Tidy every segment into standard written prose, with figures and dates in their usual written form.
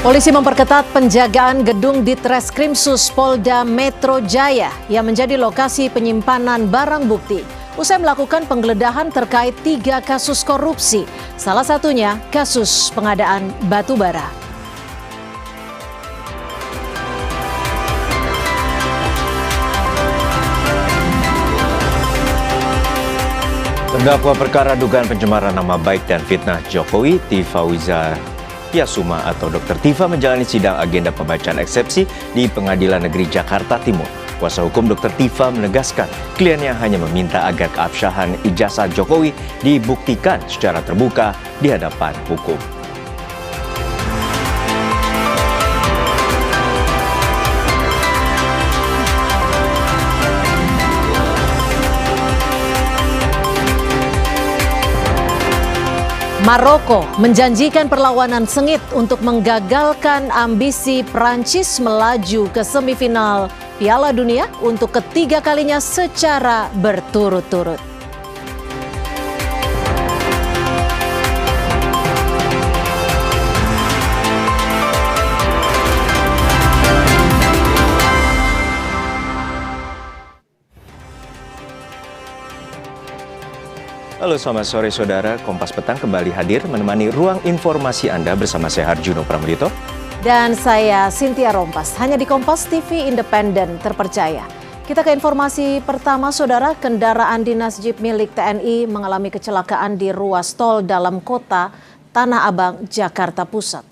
Polisi memperketat penjagaan gedung Ditreskrimsus Polda Metro Jaya yang menjadi lokasi penyimpanan barang bukti. Usai melakukan penggeledahan terkait 3 kasus korupsi, salah satunya kasus pengadaan batu bara. Terdakwa perkara dugaan pencemaran nama baik dan fitnah Jokowi, Tifauza Yasuma atau Dr. Tifa menjalani sidang agenda pembacaan eksepsi di Pengadilan Negeri Jakarta Timur. Kuasa hukum Dr. Tifa menegaskan kliennya hanya meminta agar keabsahan ijazah Jokowi dibuktikan secara terbuka di hadapan hukum. Maroko menjanjikan perlawanan sengit untuk menggagalkan ambisi Prancis melaju ke semifinal Piala Dunia untuk ketiga kalinya secara berturut-turut. Halo, selamat sore saudara. Kompas Petang kembali hadir menemani ruang informasi Anda bersama saya Harjuno Pramudito. Dan saya Cynthia Rompas, hanya di Kompas TV Independen terpercaya. Kita ke informasi pertama saudara, kendaraan dinas Jeep milik TNI mengalami kecelakaan di ruas tol dalam kota Tanah Abang, Jakarta Pusat.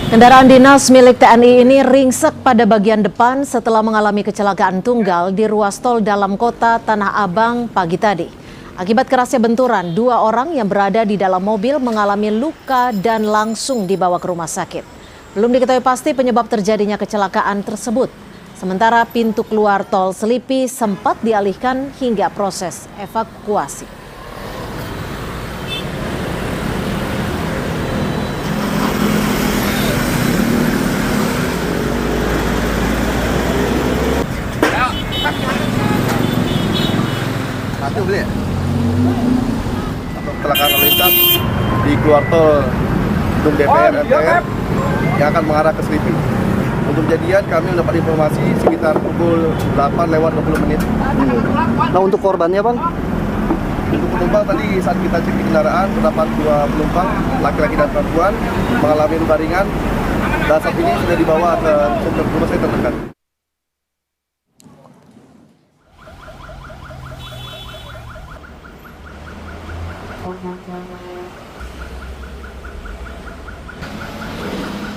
Kendaraan dinas milik TNI ini ringsek pada bagian depan setelah mengalami kecelakaan tunggal di ruas tol dalam kota Tanah Abang pagi tadi. Akibat kerasnya benturan, 2 orang yang berada di dalam mobil mengalami luka dan langsung dibawa ke rumah sakit. Belum diketahui pasti penyebab terjadinya kecelakaan tersebut. Sementara pintu keluar tol Selipi sempat dialihkan hingga proses evakuasi. Beli ya? Kecelakaan lalu lintas di keluar tol gedung DPR MPR yang akan mengarah ke Selipi. Untuk kejadian kami mendapat informasi sekitar pukul 8:20. Nah, untuk korbannya Bang? Untuk penumpang tadi saat kita cek di kendaraan terdapat 2 penumpang laki-laki dan perempuan mengalami luka ringan dan saat ini sudah dibawa ke rumah sakit terdekat.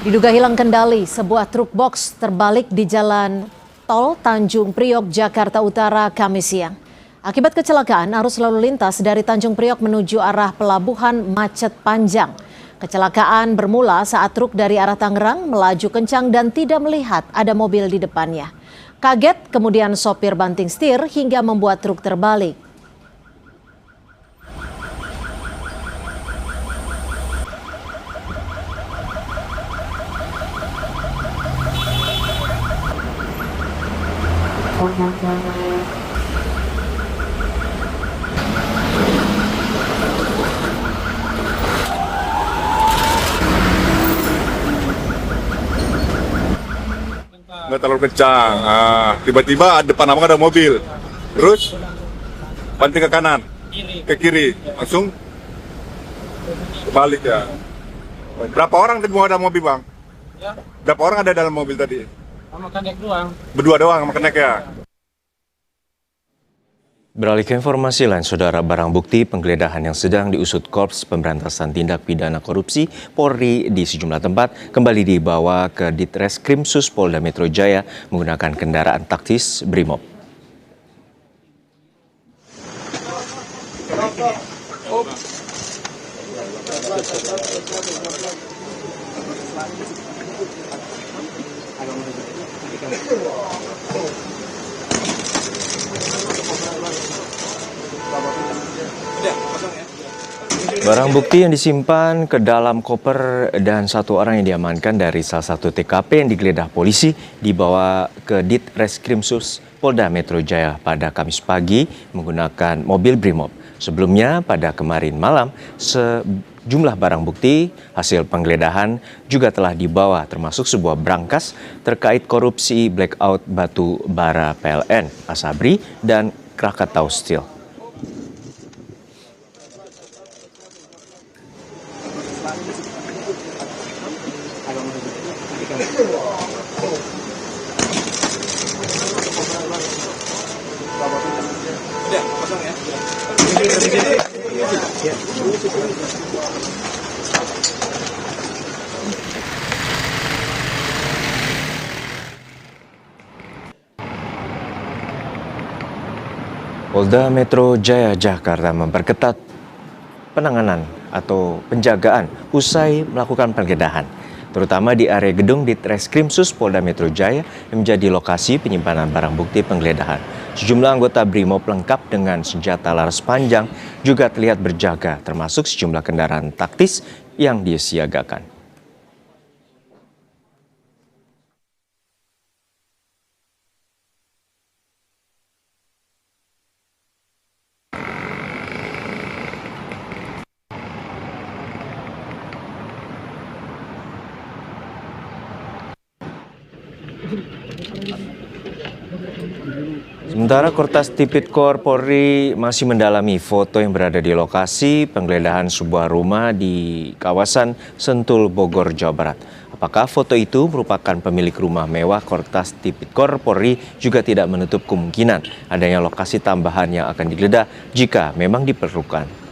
Diduga hilang kendali, sebuah truk box terbalik di jalan tol Tanjung Priok, Jakarta Utara, Kamis siang. Akibat kecelakaan, arus lalu lintas dari Tanjung Priok menuju arah pelabuhan macet panjang. Kecelakaan bermula saat truk dari arah Tangerang melaju kencang dan tidak melihat ada mobil di depannya. Kaget, kemudian sopir banting setir hingga membuat truk terbalik. Nggak terlalu kencang. Tiba-tiba depan abang ada mobil, terus banting ke kanan, ke kiri, langsung balik ya. Berapa orang tadi mau ada mobil bang? Ya. Berapa orang ada dalam mobil tadi? Sama kenek doang. Berdua doang sama kenek ya. Beralih ke informasi lain, saudara, barang bukti penggeledahan yang sedang diusut Korps Pemberantasan Tindak Pidana Korupsi Polri di sejumlah tempat kembali dibawa ke Ditreskrimsus Polda Metro Jaya menggunakan kendaraan taktis Brimob. Barang bukti yang disimpan ke dalam koper dan satu orang yang diamankan dari salah satu TKP yang digeledah polisi dibawa ke Ditreskrimsus Polda Metro Jaya pada Kamis pagi menggunakan mobil Brimob. Sebelumnya pada kemarin malam sejumlah barang bukti hasil penggeledahan juga telah dibawa termasuk sebuah brankas terkait korupsi blackout batu bara PLN, Asabri dan Krakatau Steel. Polda Metro Jaya Jakarta memperketat penanganan atau penjagaan usai melakukan penggeledahan, terutama di area gedung Ditreskrimsus Polda Metro Jaya yang menjadi lokasi penyimpanan barang bukti penggeledahan. Sejumlah anggota Brimob lengkap dengan senjata laras panjang juga terlihat berjaga, termasuk sejumlah kendaraan taktis yang disiagakan. Sementara Kortas Tipikor Polri masih mendalami foto yang berada di lokasi penggeledahan sebuah rumah di kawasan Sentul, Bogor, Jawa Barat. Apakah foto itu merupakan pemilik rumah mewah? Kortas Tipikor Polri juga tidak menutup kemungkinan adanya lokasi tambahan yang akan digeledah jika memang diperlukan.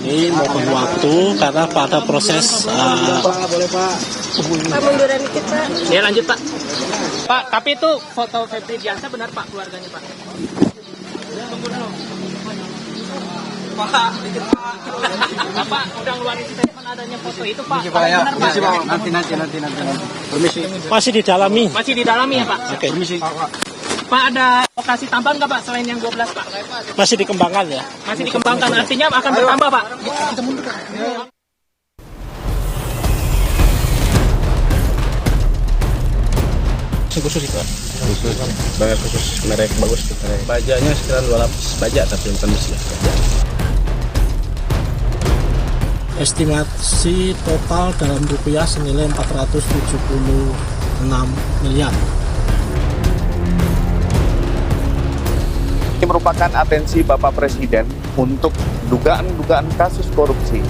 Ini mohon waktu karena pada proses Pak, munduran dikit, Pak. Ya lanjut, Pak. Pak, tapi itu foto Febri Diansa benar, Pak, keluarganya, Pak? Tunggu dulu. Pak, dikit, Pak. Bapak udah ngeluarin statement adanya foto itu, Pak. Benar, Pak. nanti. Permisi. Masih didalami. Masih didalami ya, Pak? Oke. Permisi. Pak, ada lokasi tambahan nggak, Pak, selain yang 12, Pak? Masih dikembangkan ya. Masih dikembangkan, artinya akan bertambah, Pak? Khusus itu. Banyak khusus merek bagus. Bajanya sekitar 2 lapis baja tapi yang kondisi ya. Estimasi total dalam rupiah senilai 476 miliar. Ini merupakan atensi Bapak Presiden untuk dugaan-dugaan kasus korupsi.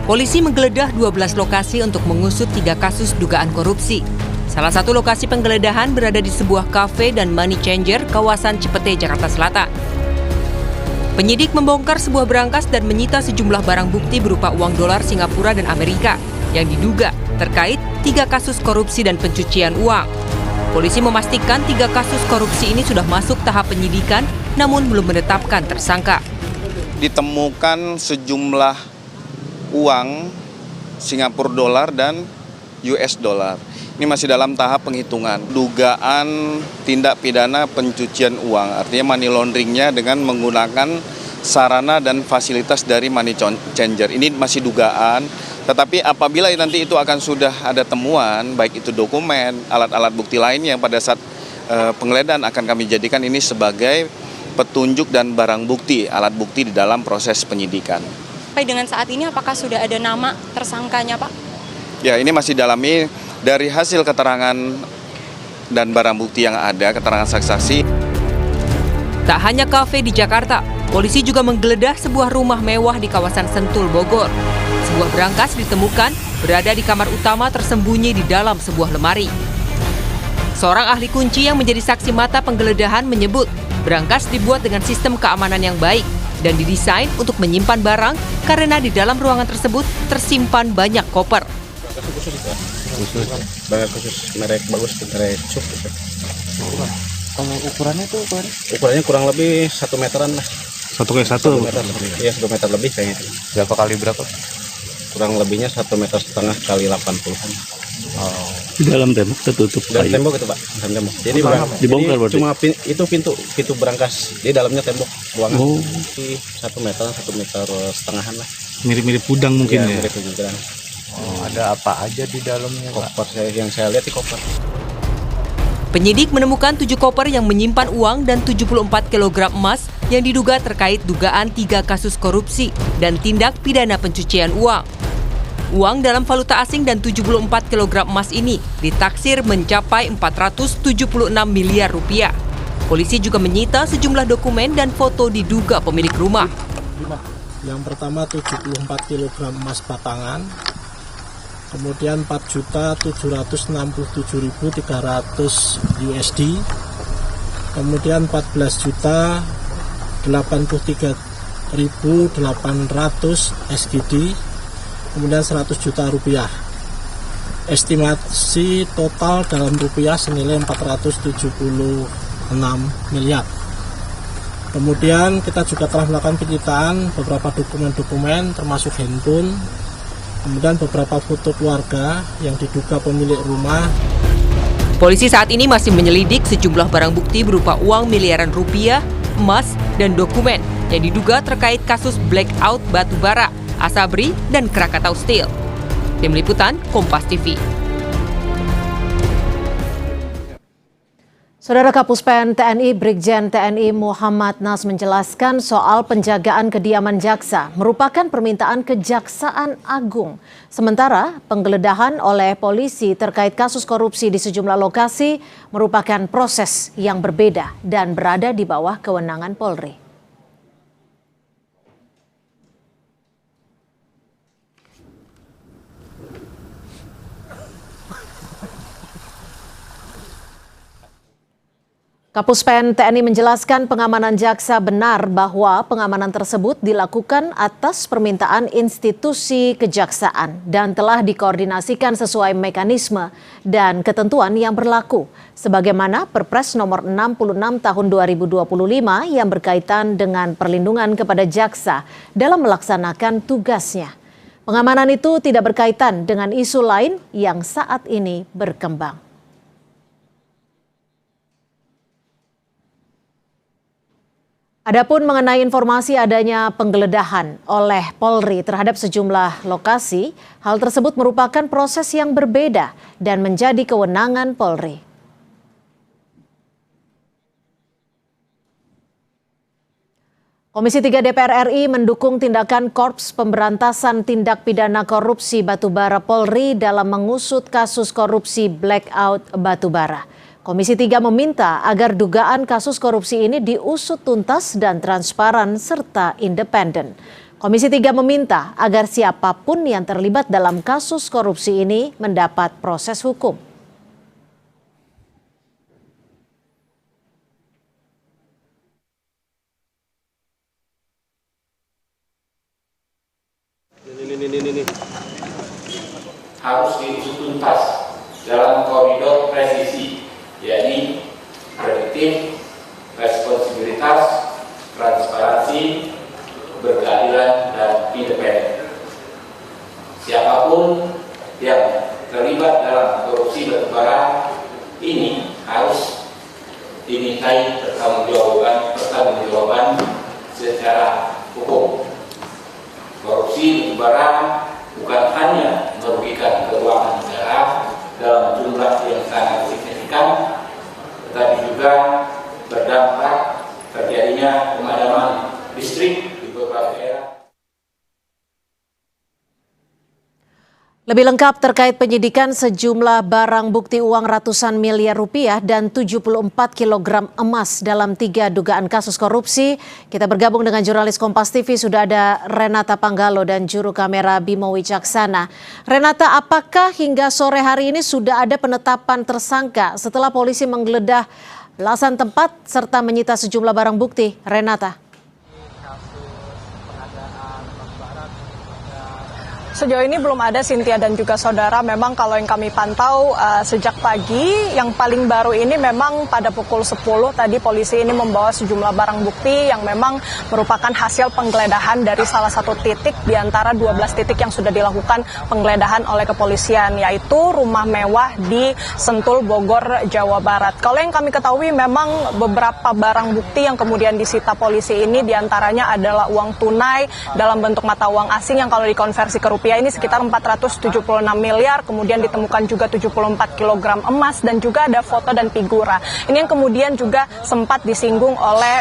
Polisi menggeledah 12 lokasi untuk mengusut 3 kasus dugaan korupsi. Salah satu lokasi penggeledahan berada di sebuah kafe dan money changer kawasan Cipete, Jakarta Selatan. Penyidik membongkar sebuah brankas dan menyita sejumlah barang bukti berupa uang dolar Singapura dan Amerika yang diduga terkait 3 kasus korupsi dan pencucian uang. Polisi memastikan 3 kasus korupsi ini sudah masuk tahap penyidikan, namun belum menetapkan tersangka. Ditemukan sejumlah uang Singapura dolar dan US dolar. Ini masih dalam tahap penghitungan. Dugaan tindak pidana pencucian uang, artinya money launderingnya dengan menggunakan sarana dan fasilitas dari money changer. Ini masih dugaan. Tetapi apabila nanti itu akan sudah ada temuan, baik itu dokumen, alat-alat bukti lainnya yang pada saat penggeledahan akan kami jadikan ini sebagai petunjuk dan barang bukti, alat bukti di dalam proses penyidikan. Sampai dengan saat ini apakah sudah ada nama tersangkanya, Pak? Ya, ini masih dalami dari hasil keterangan dan barang bukti yang ada, keterangan saksi-saksi. Tak hanya kafe di Jakarta, polisi juga menggeledah sebuah rumah mewah di kawasan Sentul, Bogor. Sebuah brankas ditemukan berada di kamar utama tersembunyi di dalam sebuah lemari. Seorang ahli kunci yang menjadi saksi mata penggeledahan menyebut brankas dibuat dengan sistem keamanan yang baik dan didesain untuk menyimpan barang karena di dalam ruangan tersebut tersimpan banyak koper. khusus itu Pak. Bahan khusus merek bagus, merek Cuk gitu. Kalau ukurannya tuh Ukurannya kurang lebih 1 meteran lah. 1 kali 1? 1 meter lebih. Iya, 1 meter lebih kayaknya. Berapa kali berapa? Kurang lebihnya 1,5 meter kali 80-an. Oh. Di dalam tembok tertutup Dalam kayu. tembok itu Pak, dalam tembok. Jadi Dibongkar berarti? cuma itu pintu berangkas. Di dalamnya tembok ruangan. Oh. 1 meter, 1,5 meter lah. Mirip-mirip udang mungkin ya? Mirip udang. Oh, ada apa aja di dalamnya, Pak? Koper yang saya lihat di koper. Penyidik menemukan 7 koper yang menyimpan uang dan 74 kg emas yang diduga terkait dugaan 3 kasus korupsi dan tindak pidana pencucian uang. Uang dalam valuta asing dan 74 kg emas ini ditaksir mencapai 476 miliar rupiah. Polisi juga menyita sejumlah dokumen dan foto diduga pemilik rumah. Yang pertama 74 kg emas batangan, kemudian 4.767.300 USD, kemudian 14.083.800 SGD, kemudian 100 juta rupiah. Estimasi total dalam rupiah senilai 476 miliar. Kemudian kita juga telah melakukan penyitaan beberapa dokumen-dokumen termasuk handphone, kemudian beberapa foto keluarga yang diduga pemilik rumah. Polisi saat ini masih menyelidik sejumlah barang bukti berupa uang miliaran rupiah, emas, dan dokumen yang diduga terkait kasus blackout batubara, Asabri, dan Krakatau Steel. Tim Liputan, Kompas TV. Saudara Kapuspen TNI Brigjen TNI Muhammad Nas menjelaskan soal penjagaan kediaman jaksa merupakan permintaan Kejaksaan Agung. Sementara penggeledahan oleh polisi terkait kasus korupsi di sejumlah lokasi merupakan proses yang berbeda dan berada di bawah kewenangan Polri. Kapuspen TNI menjelaskan pengamanan jaksa benar bahwa pengamanan tersebut dilakukan atas permintaan institusi kejaksaan dan telah dikoordinasikan sesuai mekanisme dan ketentuan yang berlaku, sebagaimana Perpres nomor 66 tahun 2025 yang berkaitan dengan perlindungan kepada jaksa dalam melaksanakan tugasnya. Pengamanan itu tidak berkaitan dengan isu lain yang saat ini berkembang. Adapun mengenai informasi adanya penggeledahan oleh Polri terhadap sejumlah lokasi, hal tersebut merupakan proses yang berbeda dan menjadi kewenangan Polri. Komisi 3 DPR RI mendukung tindakan Korps Pemberantasan Tindak Pidana Korupsi Batubara Polri dalam mengusut kasus korupsi blackout batubara. Komisi 3 meminta agar dugaan kasus korupsi ini diusut tuntas dan transparan serta independen. Komisi 3 meminta agar siapapun yang terlibat dalam kasus korupsi ini mendapat proses hukum. Ini. Harus diusut tuntas dalam koridor presisi, yakni prediktif, responsibilitas, transparansi, berkeadilan, dan independen. Siapapun yang terlibat dalam korupsi batubara ini harus dimintai pertanggungjawaban secara hukum. Korupsi batubara bukan hanya merugikan keuangan negara dalam jumlah yang sangat signifikan, tetapi juga berdampak terjadinya pemadaman listrik di beberapa daerah. Lebih lengkap terkait penyidikan sejumlah barang bukti uang ratusan miliar rupiah dan 74 kg emas dalam 3 dugaan kasus korupsi. Kita bergabung dengan jurnalis Kompas TV, sudah ada Renata Panggalo dan juru kamera Bimo Wicaksana. Renata, apakah hingga sore hari ini sudah ada penetapan tersangka setelah polisi menggeledah belasan tempat serta menyita sejumlah barang bukti? Renata. Sejauh ini belum ada, Cynthia dan juga saudara. Memang kalau yang kami pantau sejak pagi, yang paling baru ini memang pada pukul 10 tadi polisi ini membawa sejumlah barang bukti yang memang merupakan hasil penggeledahan dari salah satu titik di antara 12 titik yang sudah dilakukan penggeledahan oleh kepolisian, yaitu rumah mewah di Sentul, Bogor, Jawa Barat. Kalau yang kami ketahui memang beberapa barang bukti yang kemudian disita polisi ini diantaranya adalah uang tunai dalam bentuk mata uang asing yang kalau dikonversi ke rupiah ini sekitar 476 miliar, kemudian ditemukan juga 74 kg emas dan juga ada foto dan figura. Ini yang kemudian juga sempat disinggung oleh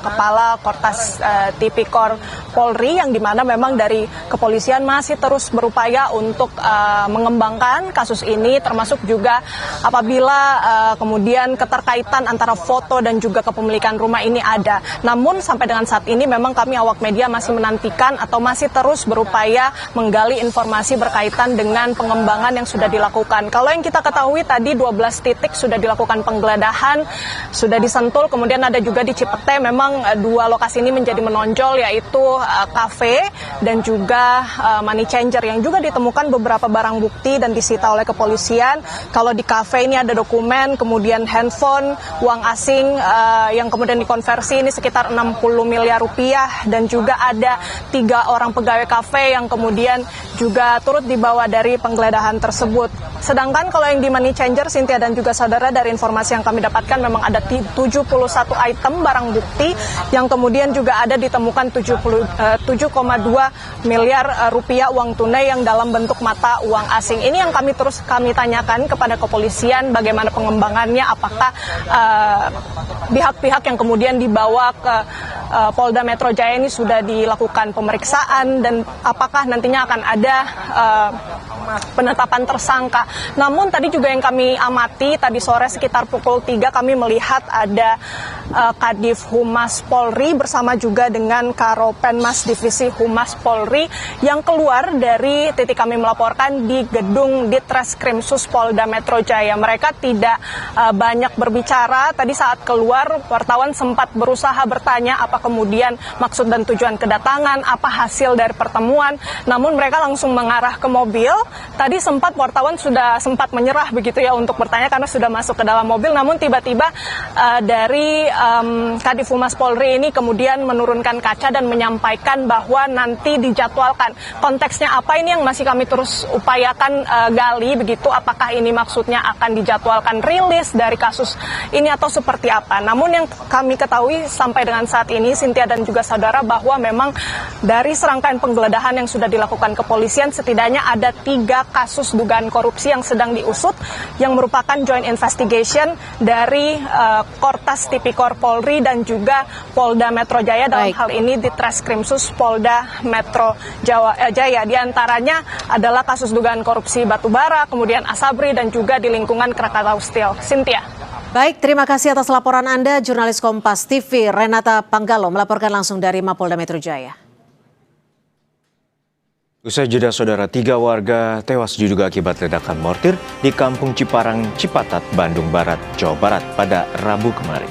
Kepala Kortas Tipikor Polri, yang dimana memang dari kepolisian masih terus berupaya untuk mengembangkan kasus ini, termasuk juga apabila kemudian keterkaitan antara foto dan juga kepemilikan rumah ini ada. Namun sampai dengan saat ini memang kami awak media masih menantikan atau masih terus berupaya menggali informasi berkaitan dengan pengembangan yang sudah dilakukan. Kalau yang kita ketahui tadi 12 titik sudah dilakukan penggeledahan, sudah disentul, kemudian ada juga di Cipete. Memang dua lokasi ini menjadi menonjol, yaitu kafe dan juga money changer yang juga ditemukan beberapa barang bukti dan disita oleh kepolisian. Kalau di kafe ini ada dokumen, kemudian handphone, uang asing yang kemudian dikonversi ini sekitar 60 miliar rupiah, dan juga ada 3 orang pegawai kafe yang kemudian juga turut dibawa dari penggeledahan tersebut. Sedangkan kalau yang di money changer, Cynthia dan juga saudara, dari informasi yang kami dapatkan memang ada 71 item barang bukti yang kemudian juga ada ditemukan 7,2 miliar rupiah uang tunai yang dalam bentuk mata uang asing. Ini yang kami tanyakan kepada kepolisian bagaimana pengembangannya, apakah pihak-pihak yang kemudian dibawa ke Polda Metro Jaya ini sudah dilakukan pemeriksaan dan apakah nantinya akan ada penetapan tersangka. Namun tadi juga yang kami amati, tadi sore sekitar pukul 3 kami melihat ada Kadif Humas Polri bersama juga dengan Karopenmas Divisi Humas Polri yang keluar dari titik kami melaporkan di gedung Ditreskrimsus Polda Metro Jaya. Mereka tidak banyak berbicara. Tadi saat keluar, wartawan sempat berusaha bertanya apa kemudian maksud dan tujuan kedatangan, apa hasil dari pertemuan. Namun mereka langsung mengarah ke mobil. Tadi sempat wartawan sudah sempat menyerah begitu ya untuk bertanya karena sudah masuk ke dalam mobil. Namun tiba-tiba dari Kadif Humas Polri ini kemudian menurunkan kaca dan menyampaikan bahwa nanti dijadwalkan. Konteksnya apa ini yang masih kami terus upayakan gali begitu. Apakah ini maksudnya akan dijadwalkan rilis dari kasus ini atau seperti apa. Namun yang kami ketahui sampai dengan saat ini, Cynthia dan juga saudara, bahwa memang dari serangkaian penggeledahan yang sudah dilakukan kepolisian setidaknya ada 3 kasus dugaan korupsi yang sedang diusut yang merupakan joint investigation dari Kortas Tipikor Polri dan juga Polda Metro Jaya. Dalam hal ini di Treskrimsus Polda Metro Jaya. Di antaranya adalah kasus dugaan korupsi batubara, kemudian Asabri dan juga di lingkungan Krakatau Steel. Cynthia. Baik, terima kasih atas laporan Anda, jurnalis Kompas TV Renata Panggalo melaporkan langsung dari Mapolda Metro Jaya. Usai jeda saudara, 3 warga tewas diduga akibat ledakan mortir di Kampung Ciparang, Cipatat, Bandung Barat, Jawa Barat pada Rabu kemarin.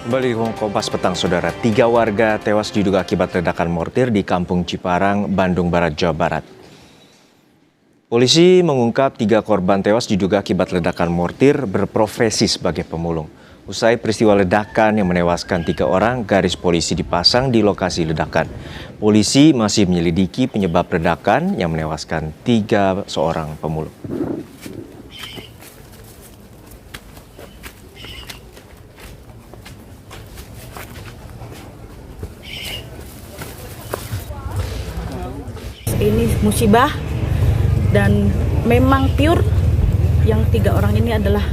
Kembali di Kompas Petang saudara, 3 warga tewas diduga akibat ledakan mortir di Kampung Ciparang, Bandung Barat, Jawa Barat. Polisi mengungkap 3 korban tewas diduga akibat ledakan mortir berprofesi sebagai pemulung. Usai peristiwa ledakan yang menewaskan 3 orang, garis polisi dipasang di lokasi ledakan. Polisi masih menyelidiki penyebab ledakan yang menewaskan 3 seorang pemulung. Ini musibah dan memang pure yang 3 orang ini adalah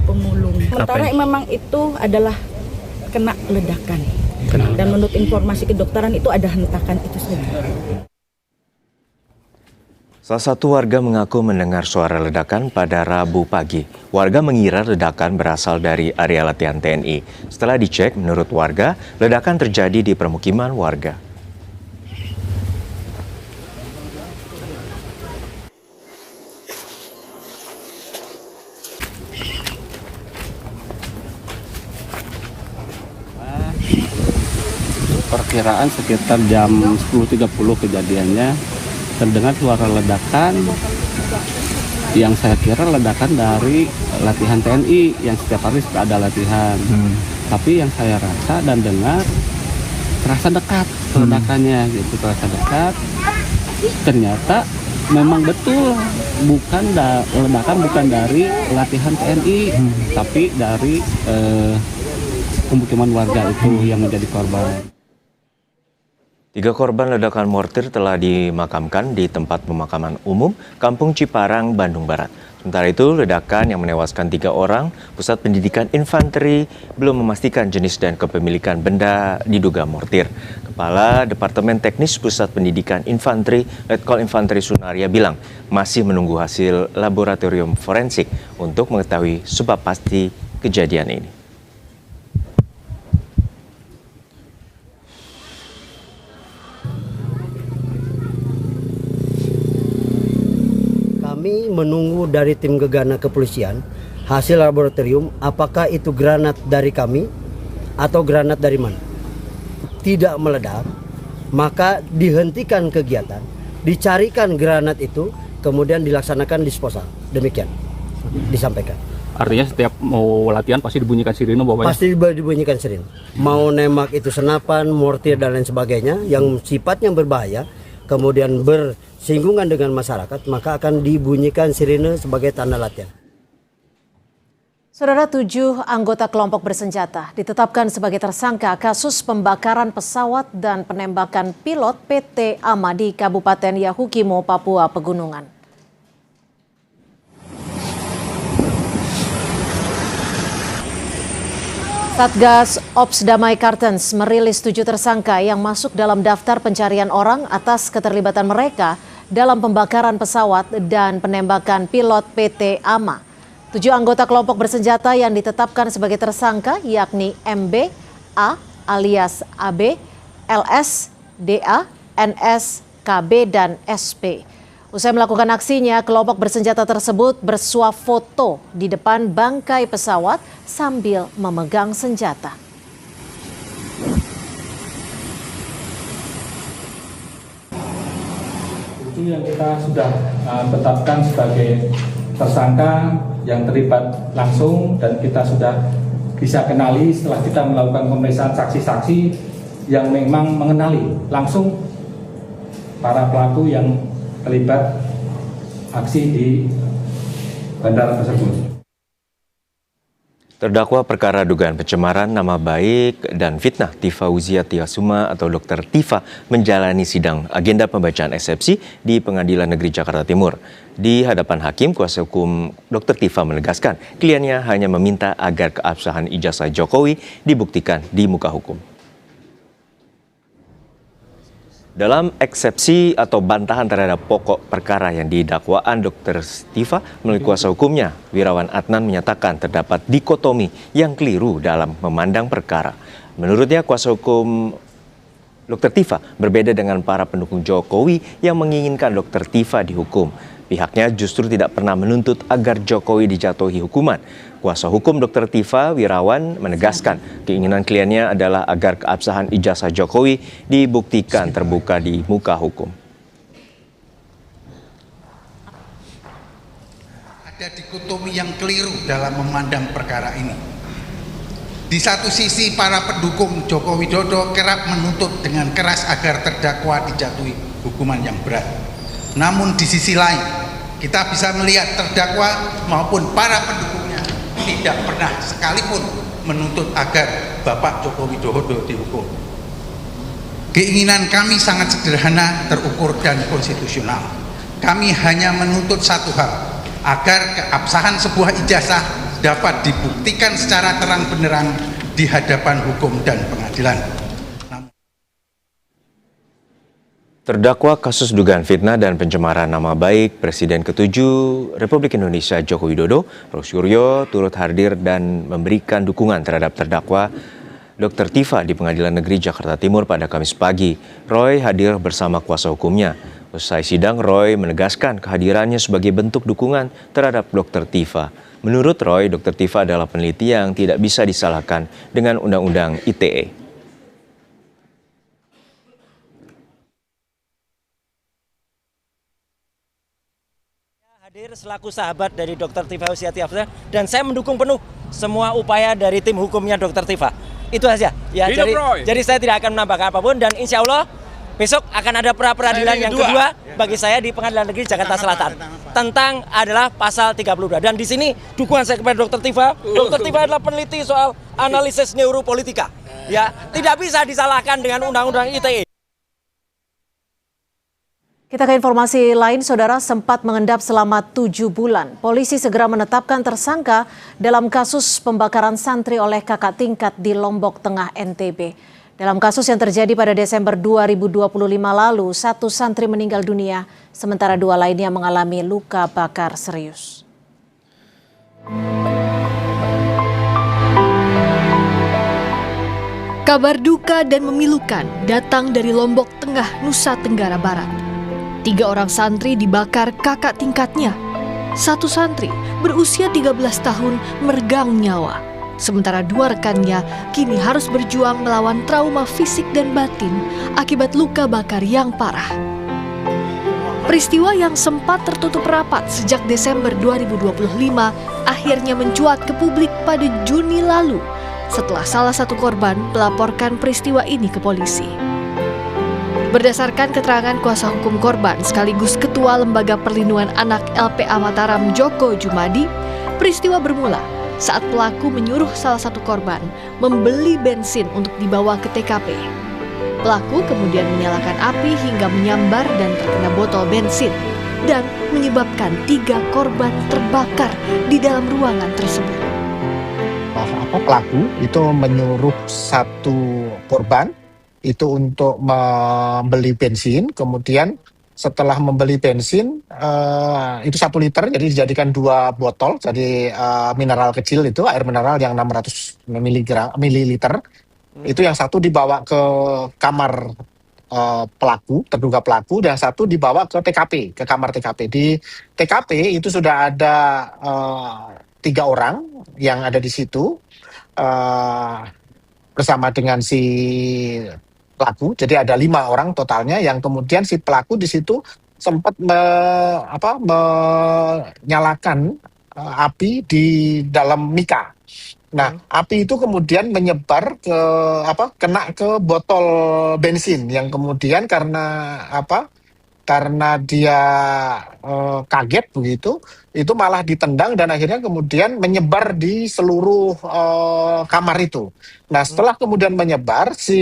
pemulung. Sementara memang itu adalah kena ledakan. Dan menurut informasi kedokteran itu ada hentakan itu saja. Salah satu warga mengaku mendengar suara ledakan pada Rabu pagi. Warga mengira ledakan berasal dari area latihan TNI. Setelah dicek, menurut warga, ledakan terjadi di permukiman warga. Perkiraan sekitar jam 10.30 kejadiannya terdengar suara ledakan yang saya kira ledakan dari latihan TNI yang setiap hari ada latihan. Tapi yang saya rasa dan dengar terasa dekat ledakannya gitu, terasa dekat. Ternyata memang betul ledakan bukan dari latihan TNI, tapi dari pemukiman warga itu yang menjadi korban. 3 korban ledakan mortir telah dimakamkan di tempat pemakaman umum Kampung Ciparang, Bandung Barat. Sementara itu, ledakan yang menewaskan 3 orang, Pusat Pendidikan Infanteri belum memastikan jenis dan kepemilikan benda diduga mortir. Kepala Departemen Teknis Pusat Pendidikan Infanteri, Letkol Infanteri Sunaria bilang masih menunggu hasil laboratorium forensik untuk mengetahui sebab pasti kejadian ini. Kami menunggu dari tim gegana kepolisian hasil laboratorium apakah itu granat dari kami atau granat dari mana. Tidak meledak, maka dihentikan kegiatan, dicarikan granat itu, kemudian dilaksanakan disposal. Demikian disampaikan. Artinya setiap mau latihan pasti dibunyikan sirine bapaknya? Pasti dibunyikan sirine. Mau nembak itu senapan, mortir dan lain sebagainya yang sifatnya berbahaya, kemudian bersinggungan dengan masyarakat, maka akan dibunyikan sirine sebagai tanda latihan. Saudara, 7 anggota kelompok bersenjata ditetapkan sebagai tersangka kasus pembakaran pesawat dan penembakan pilot PT AMA di Kabupaten Yahukimo, Papua Pegunungan. Satgas Ops Damai Kartens merilis 7 tersangka yang masuk dalam daftar pencarian orang atas keterlibatan mereka dalam pembakaran pesawat dan penembakan pilot PT AMA. 7 anggota kelompok bersenjata yang ditetapkan sebagai tersangka yakni MB, A alias AB, LS, DA, NS, KB, dan SP. Usai melakukan aksinya, kelompok bersenjata tersebut bersuah foto di depan bangkai pesawat sambil memegang senjata. Itu yang kita sudah tetapkan sebagai tersangka yang terlibat langsung dan kita sudah bisa kenali setelah kita melakukan pemeriksaan saksi-saksi yang memang mengenali langsung para pelaku yang terlibat aksi di bandara tersebut. Terdakwa perkara dugaan pencemaran nama baik dan fitnah Tifauzia Tiasuma atau Dr. Tifa menjalani sidang agenda pembacaan eksepsi di Pengadilan Negeri Jakarta Timur. Di hadapan hakim, kuasa hukum Dr. Tifa menegaskan kliennya hanya meminta agar keabsahan ijazah Jokowi dibuktikan di muka hukum. Dalam eksepsi atau bantahan terhadap pokok perkara yang didakwaan Dr. Tifa melalui kuasa hukumnya, Wirawan Adnan menyatakan terdapat dikotomi yang keliru dalam memandang perkara. Menurutnya, kuasa hukum Dr. Tifa berbeda dengan para pendukung Jokowi yang menginginkan Dr. Tifa dihukum. Pihaknya justru tidak pernah menuntut agar Jokowi dijatuhi hukuman. Kuasa hukum Dr. Tifa, Wirawan, menegaskan keinginan kliennya adalah agar keabsahan ijazah Jokowi dibuktikan terbuka di muka hukum. Ada dikotomi yang keliru dalam memandang perkara ini. Di satu sisi para pendukung Joko Widodo kerap menuntut dengan keras agar terdakwa dijatuhi hukuman yang berat. Namun di sisi lain, kita bisa melihat terdakwa maupun para pendukungnya tidak pernah sekalipun menuntut agar Bapak Joko Widodo dihukum. Keinginan kami sangat sederhana, terukur dan konstitusional. Kami hanya menuntut satu hal, agar keabsahan sebuah ijazah dapat dibuktikan secara terang-benderang di hadapan hukum dan pengadilan. Terdakwa kasus dugaan fitnah dan pencemaran nama baik Presiden ke-7 Republik Indonesia Joko Widodo, Roy Suryo, turut hadir dan memberikan dukungan terhadap terdakwa Dr. Tifa di Pengadilan Negeri Jakarta Timur pada Kamis pagi. Roy hadir bersama kuasa hukumnya. Usai sidang, Roy menegaskan kehadirannya sebagai bentuk dukungan terhadap Dr. Tifa. Menurut Roy, Dr. Tifa adalah peneliti yang tidak bisa disalahkan dengan Undang-Undang ITE. Hadir selaku sahabat dari Dr. Tifa Wiziatiafsa dan saya mendukung penuh semua upaya dari tim hukumnya Dr. Tifa. Itu saja. Ya, jadi saya tidak akan menambahkan apapun dan insya Allah besok akan ada pra-peradilan yang kedua bagi saya di Pengadilan Negeri Jakarta Selatan tentang adalah pasal 32. Dan di sini dukungan saya kepada Dr. Tifa. Dr. Tifa adalah peneliti soal analisis neuropolitika. Ya, tidak bisa disalahkan dengan undang-undang ITE. Kita ke informasi lain, saudara, sempat mengendap selama 7 bulan. Polisi segera menetapkan tersangka dalam kasus pembakaran santri oleh kakak tingkat di Lombok Tengah, NTB. Dalam kasus yang terjadi pada Desember 2025 lalu, 1 santri meninggal dunia, sementara 2 lainnya mengalami luka bakar serius. Kabar duka dan memilukan datang dari Lombok Tengah, Nusa Tenggara Barat. 3 orang santri dibakar kakak tingkatnya. 1 santri berusia 13 tahun meregang nyawa. Sementara 2 rekannya kini harus berjuang melawan trauma fisik dan batin akibat luka bakar yang parah. Peristiwa yang sempat tertutup rapat sejak Desember 2025 akhirnya mencuat ke publik pada Juni lalu setelah salah satu korban melaporkan peristiwa ini ke polisi. Berdasarkan keterangan kuasa hukum korban sekaligus Ketua Lembaga Perlindungan Anak LPA Mataram Joko Jumadi, peristiwa bermula saat pelaku menyuruh salah satu korban membeli bensin untuk dibawa ke TKP. Pelaku kemudian menyalakan api hingga menyambar dan terkena botol bensin dan menyebabkan 3 korban terbakar di dalam ruangan tersebut. Pelaku itu menyuruh 1 korban itu untuk membeli bensin, kemudian setelah membeli bensin itu 1 liter, jadi dijadikan 2 botol, jadi mineral kecil itu air mineral yang 600 mililiter, itu yang 1 dibawa ke kamar pelaku, terduga pelaku, dan 1 dibawa ke TKP, ke kamar TKP. Di TKP itu sudah ada 3 orang yang ada di situ bersama dengan si pelaku, jadi ada 5 orang totalnya, yang kemudian si pelaku di situ sempat menyalakan api di dalam mika. Nah, api itu kemudian menyebar kena ke botol bensin yang kemudian karena dia kaget begitu, itu malah ditendang dan akhirnya kemudian menyebar di seluruh kamar itu. Nah, setelah kemudian menyebar, si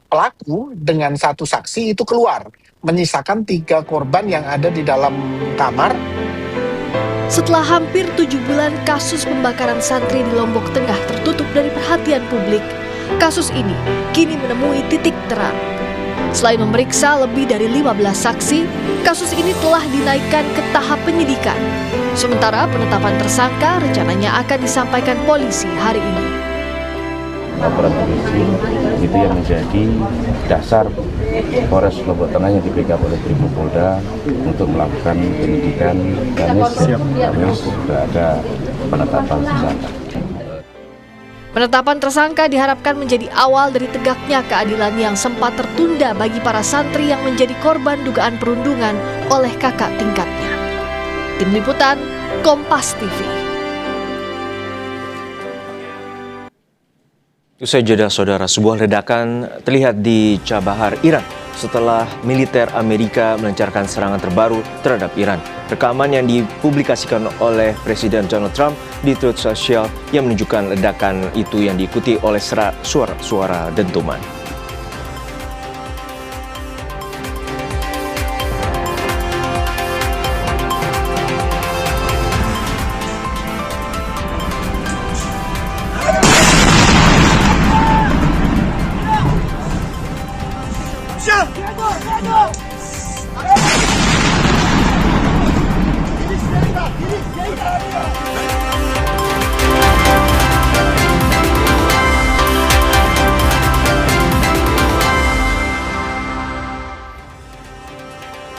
pelaku dengan 1 saksi itu keluar, menyisakan 3 korban yang ada di dalam kamar. Setelah hampir 7 bulan kasus pembakaran santri di Lombok Tengah tertutup dari perhatian publik, kasus ini kini menemui titik terang. Selain memeriksa lebih dari 15 saksi, kasus ini telah dinaikkan ke tahap penyidikan. Sementara penetapan tersangka rencananya akan disampaikan polisi hari ini. Laporan polisi itu yang menjadi dasar Polres Lombok Tengah yang dibackup oleh Brimopolda untuk melakukan penyidikan dan sudah ada penetapan tersangka. Penetapan tersangka diharapkan menjadi awal dari tegaknya keadilan yang sempat tertunda bagi para santri yang menjadi korban dugaan perundungan oleh kakak tingkatnya. Tim Liputan, Kompas TV. Usai jeda, saudara, sebuah ledakan terlihat di Chabahar, Iran setelah militer Amerika melancarkan serangan terbaru terhadap Iran. Rekaman yang dipublikasikan oleh Presiden Donald Trump di Truth Social yang menunjukkan ledakan itu yang diikuti oleh suara dentuman.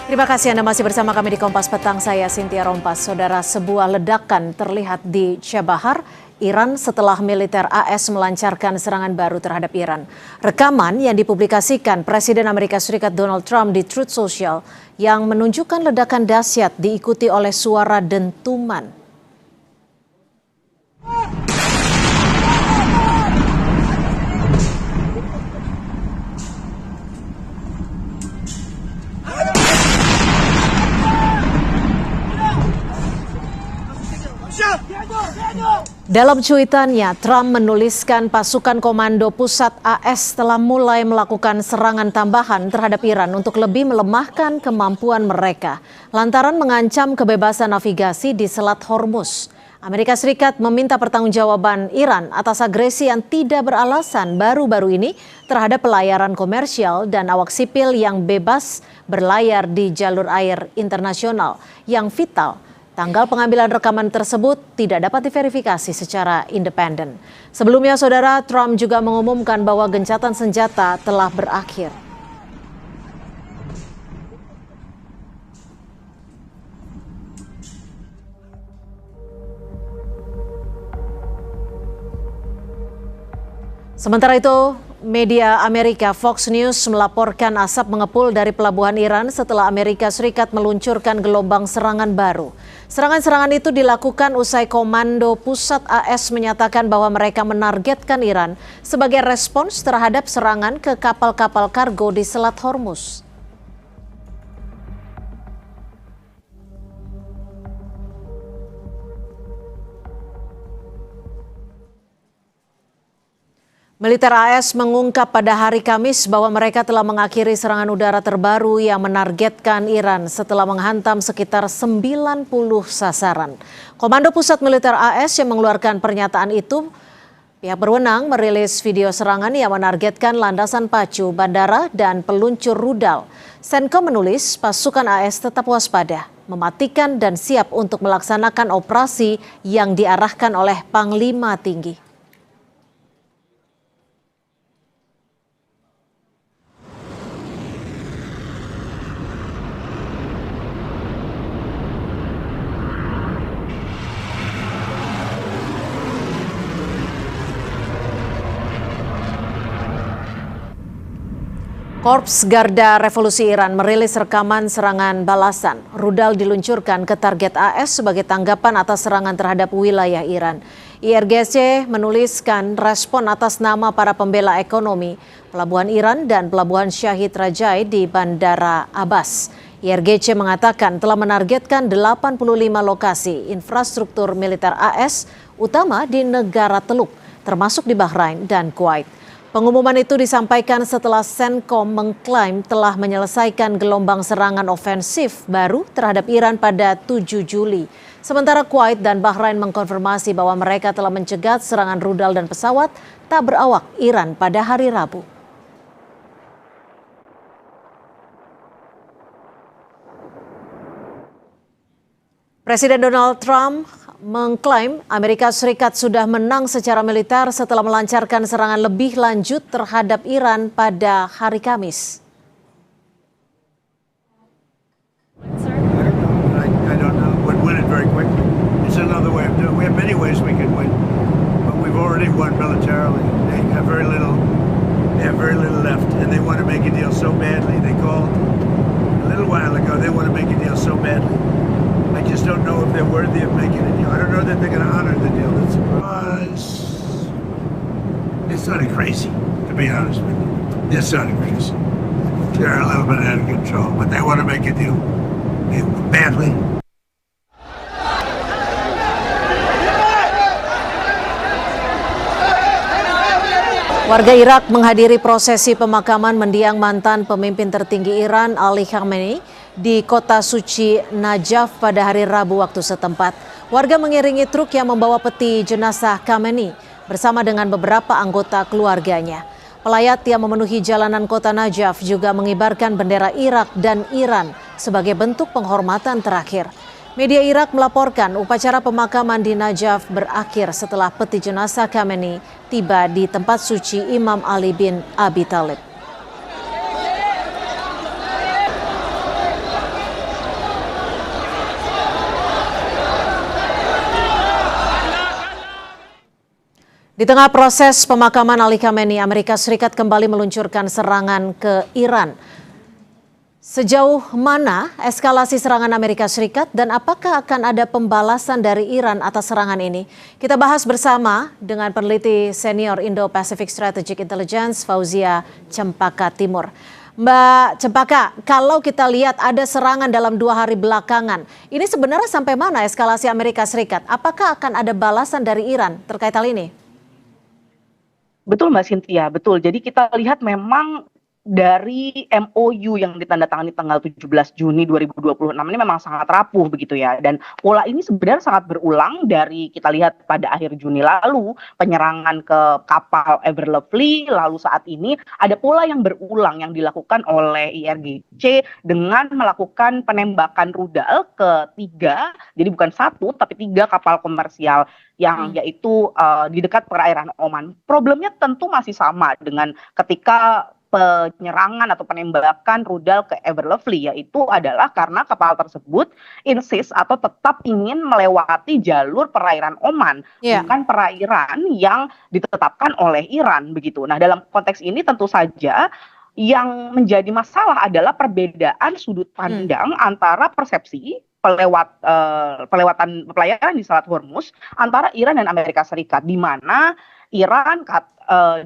Terima kasih Anda masih bersama kami di Kompas Petang, saya Cynthia Rompas. Saudara, sebuah ledakan terlihat di Chabahar, Iran setelah militer AS melancarkan serangan baru terhadap Iran. Rekaman yang dipublikasikan Presiden Amerika Serikat Donald Trump di Truth Social yang menunjukkan ledakan dahsyat diikuti oleh suara dentuman. Dalam cuitannya, Trump menuliskan pasukan komando pusat AS telah mulai melakukan serangan tambahan terhadap Iran untuk lebih melemahkan kemampuan mereka, lantaran mengancam kebebasan navigasi di Selat Hormuz. Amerika Serikat meminta pertanggungjawaban Iran atas agresi yang tidak beralasan baru-baru ini terhadap pelayaran komersial dan awak sipil yang bebas berlayar di jalur air internasional yang vital. Tanggal pengambilan rekaman tersebut tidak dapat diverifikasi secara independen. Sebelumnya, Saudara, Trump juga mengumumkan bahwa gencatan senjata telah berakhir. Sementara itu, media Amerika Fox News melaporkan asap mengepul dari pelabuhan Iran setelah Amerika Serikat meluncurkan gelombang serangan baru. Serangan-serangan itu dilakukan usai Komando Pusat AS menyatakan bahwa mereka menargetkan Iran sebagai respons terhadap serangan ke kapal-kapal kargo di Selat Hormuz. Militer AS mengungkap pada hari Kamis bahwa mereka telah mengakhiri serangan udara terbaru yang menargetkan Iran setelah menghantam sekitar 90 sasaran. Komando Pusat Militer AS yang mengeluarkan pernyataan itu, pihak berwenang merilis video serangan yang menargetkan landasan pacu, bandara, dan peluncur rudal. Senko menulis pasukan AS tetap waspada, mematikan dan siap untuk melaksanakan operasi yang diarahkan oleh Panglima Tinggi. Korps Garda Revolusi Iran merilis rekaman serangan balasan. Rudal diluncurkan ke target AS sebagai tanggapan atas serangan terhadap wilayah Iran. IRGC menuliskan respon atas nama para pembela ekonomi, Pelabuhan Iran dan Pelabuhan Syahid Rajai di Bandara Abbas. IRGC mengatakan telah menargetkan 85 lokasi infrastruktur militer AS, utama di negara Teluk, termasuk di Bahrain dan Kuwait. Pengumuman itu disampaikan setelah Senkom mengklaim telah menyelesaikan gelombang serangan ofensif baru terhadap Iran pada 7 Juli. Sementara Kuwait dan Bahrain mengkonfirmasi bahwa mereka telah mencegat serangan rudal dan pesawat tak berawak Iran pada hari Rabu. Presiden Donald Trump mengklaim Amerika Serikat sudah menang secara militer setelah melancarkan serangan lebih lanjut terhadap Iran pada hari Kamis. I don't know. Would win it very quickly. It's another way of doing it. We have many ways we can win, but we've already won militarily. They have very little. They have very little left, and they want to make a deal so badly. They called a little while ago. They want to make a deal so badly. I just don't know if they're worthy of making a deal. I don't know that they're going to honor the deal. It's sort of crazy, to be honest with you. It's sort of crazy. They're a little bit out of control, but they want to make a deal badly. Warga Irak menghadiri prosesi pemakaman mendiang mantan pemimpin tertinggi Iran Ali Khamenei di kota suci Najaf pada hari Rabu waktu setempat. Warga mengiringi truk yang membawa peti jenazah Khamenei bersama dengan beberapa anggota keluarganya. Pelayat yang memenuhi jalanan kota Najaf juga mengibarkan bendera Irak dan Iran sebagai bentuk penghormatan terakhir. Media Irak melaporkan upacara pemakaman di Najaf berakhir setelah peti jenazah Khamenei tiba di tempat suci Imam Ali bin Abi Thalib. Di tengah proses pemakaman Ali Khamenei, Amerika Serikat kembali meluncurkan serangan ke Iran. Sejauh mana eskalasi serangan Amerika Serikat dan apakah akan ada pembalasan dari Iran atas serangan ini? Kita bahas bersama dengan peneliti senior Indo-Pacific Strategic Intelligence Fauzia Cempaka Timur. Mbak Cempaka, kalau kita lihat ada serangan dalam 2 hari belakangan, ini sebenarnya sampai mana eskalasi Amerika Serikat? Apakah akan ada balasan dari Iran terkait hal ini? Betul Mbak Cynthia, betul. Jadi kita lihat memang dari MOU yang ditandatangani tanggal 17 Juni 2026 ini memang sangat rapuh begitu ya. Dan pola ini sebenarnya sangat berulang dari kita lihat pada akhir Juni lalu, penyerangan ke kapal Ever Lovely, lalu saat ini ada pola yang berulang yang dilakukan oleh IRGC dengan melakukan penembakan rudal ke 3, jadi bukan 1 tapi 3 kapal komersial yang yaitu di dekat perairan Oman. Problemnya tentu masih sama dengan ketika penyerangan atau penembakan rudal ke Ever Lovely, yaitu adalah karena kapal tersebut insist atau tetap ingin melewati jalur perairan Oman, bukan perairan yang ditetapkan oleh Iran begitu. Nah, dalam konteks ini tentu saja yang menjadi masalah adalah perbedaan sudut pandang antara persepsi pelayaran di Selat Hormuz antara Iran dan Amerika Serikat, di mana Iran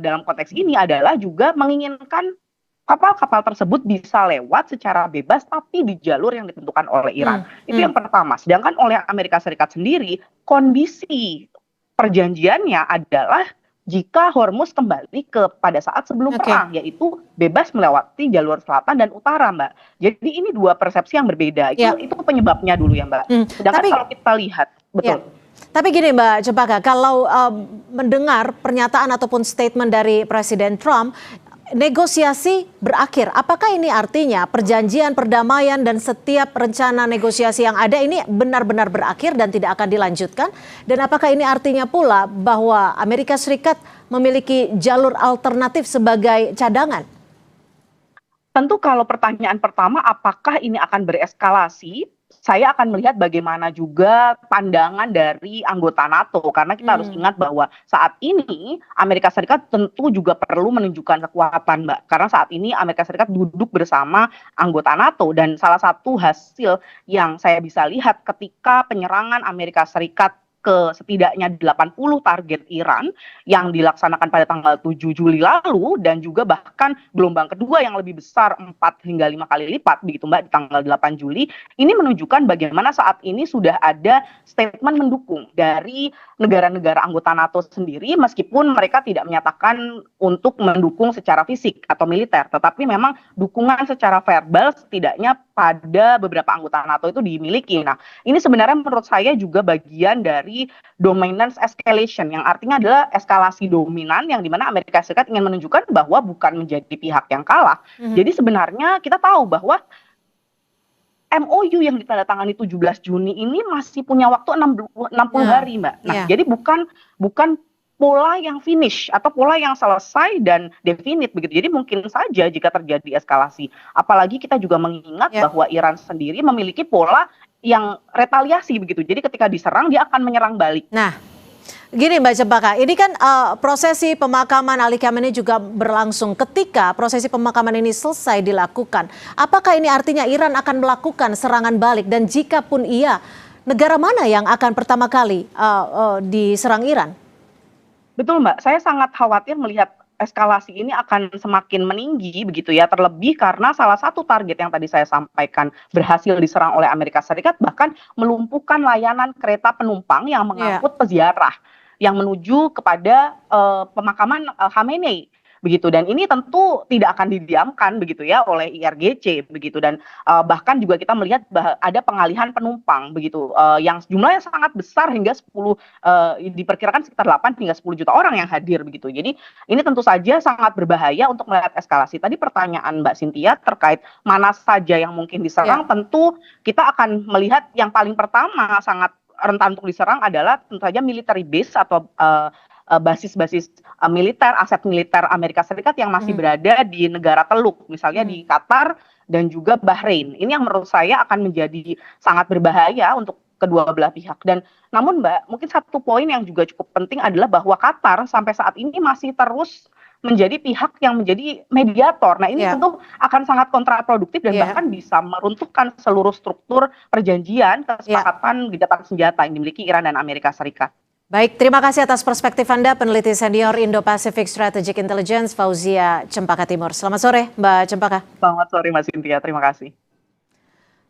dalam konteks ini adalah juga menginginkan kapal-kapal tersebut bisa lewat secara bebas tapi di jalur yang ditentukan oleh Iran. Itu yang pertama. Sedangkan oleh Amerika Serikat sendiri, kondisi perjanjiannya adalah jika Hormuz kembali pada saat sebelum perang, yaitu bebas melewati jalur selatan dan utara, Mbak. Jadi ini 2 persepsi yang berbeda. Itu penyebabnya dulu ya, Mbak. Sedangkan kalau kita lihat, betul. Tapi gini Mbak Cempaka, kalau mendengar pernyataan ataupun statement dari Presiden Trump, negosiasi berakhir. Apakah ini artinya perjanjian perdamaian dan setiap rencana negosiasi yang ada ini benar-benar berakhir dan tidak akan dilanjutkan? Dan apakah ini artinya pula bahwa Amerika Serikat memiliki jalur alternatif sebagai cadangan? Tentu kalau pertanyaan pertama, apakah ini akan bereskalasi? Saya akan melihat bagaimana juga pandangan dari anggota NATO, karena kita harus ingat bahwa saat ini Amerika Serikat tentu juga perlu menunjukkan kekuatan, Mbak. Karena saat ini Amerika Serikat duduk bersama anggota NATO, dan salah satu hasil yang saya bisa lihat ketika penyerangan Amerika Serikat ke setidaknya 80 target Iran yang dilaksanakan pada tanggal 7 Juli lalu, dan juga bahkan gelombang kedua yang lebih besar 4 hingga 5 kali lipat begitu Mbak di tanggal 8 Juli, ini menunjukkan bagaimana saat ini sudah ada statement mendukung dari negara-negara anggota NATO sendiri, meskipun mereka tidak menyatakan untuk mendukung secara fisik atau militer, tetapi memang dukungan secara verbal setidaknya pada beberapa anggota NATO itu dimiliki. Nah, ini sebenarnya menurut saya juga bagian dari dominance escalation, yang artinya adalah eskalasi dominan yang dimana Amerika Serikat ingin menunjukkan bahwa bukan menjadi pihak yang kalah. Jadi sebenarnya kita tahu bahwa MOU yang ditandatangani 17 Juni ini masih punya waktu 60 hari, Mbak. Nah, jadi bukan pola yang finish atau pola yang selesai dan definite begitu. Jadi mungkin saja jika terjadi eskalasi. Apalagi kita juga mengingat bahwa Iran sendiri memiliki pola yang retaliasi begitu. Jadi ketika diserang dia akan menyerang balik. Nah, gini Mbak Cempaka, ini kan prosesi pemakaman Ali Khamenei juga berlangsung. Ketika prosesi pemakaman ini selesai dilakukan, apakah ini artinya Iran akan melakukan serangan balik? Dan jika pun iya, negara mana yang akan pertama kali diserang Iran? Betul Mbak, saya sangat khawatir melihat eskalasi ini akan semakin meninggi begitu ya, terlebih karena salah satu target yang tadi saya sampaikan berhasil diserang oleh Amerika Serikat, bahkan melumpuhkan layanan kereta penumpang yang mengangkut peziarah yang menuju kepada pemakaman Khamenei begitu. Dan ini tentu tidak akan didiamkan begitu ya oleh IRGC begitu, dan bahkan juga kita melihat ada pengalihan penumpang begitu yang jumlahnya sangat besar hingga 10 diperkirakan sekitar 8 hingga 10 juta orang yang hadir begitu. Jadi ini tentu saja sangat berbahaya untuk melihat eskalasi. Tadi pertanyaan Mbak Cynthia terkait mana saja yang mungkin diserang, tentu kita akan melihat yang paling pertama sangat rentan untuk diserang adalah tentu saja military base atau basis-basis militer, aset militer Amerika Serikat yang masih berada di negara Teluk, misalnya di Qatar dan juga Bahrain. Ini yang menurut saya akan menjadi sangat berbahaya untuk kedua belah pihak. Dan namun Mbak, mungkin satu poin yang juga cukup penting adalah bahwa Qatar sampai saat ini masih terus menjadi pihak yang menjadi mediator. Nah ini tentu akan sangat kontraproduktif dan bahkan bisa meruntuhkan seluruh struktur perjanjian kesepakatan gencatan senjata yang dimiliki Iran dan Amerika Serikat. Baik, terima kasih atas perspektif Anda, peneliti senior Indo-Pacific Strategic Intelligence Fauzia Cempaka Timur. Selamat sore, Mbak Cempaka. Selamat sore, Mas Cynthia. Terima kasih.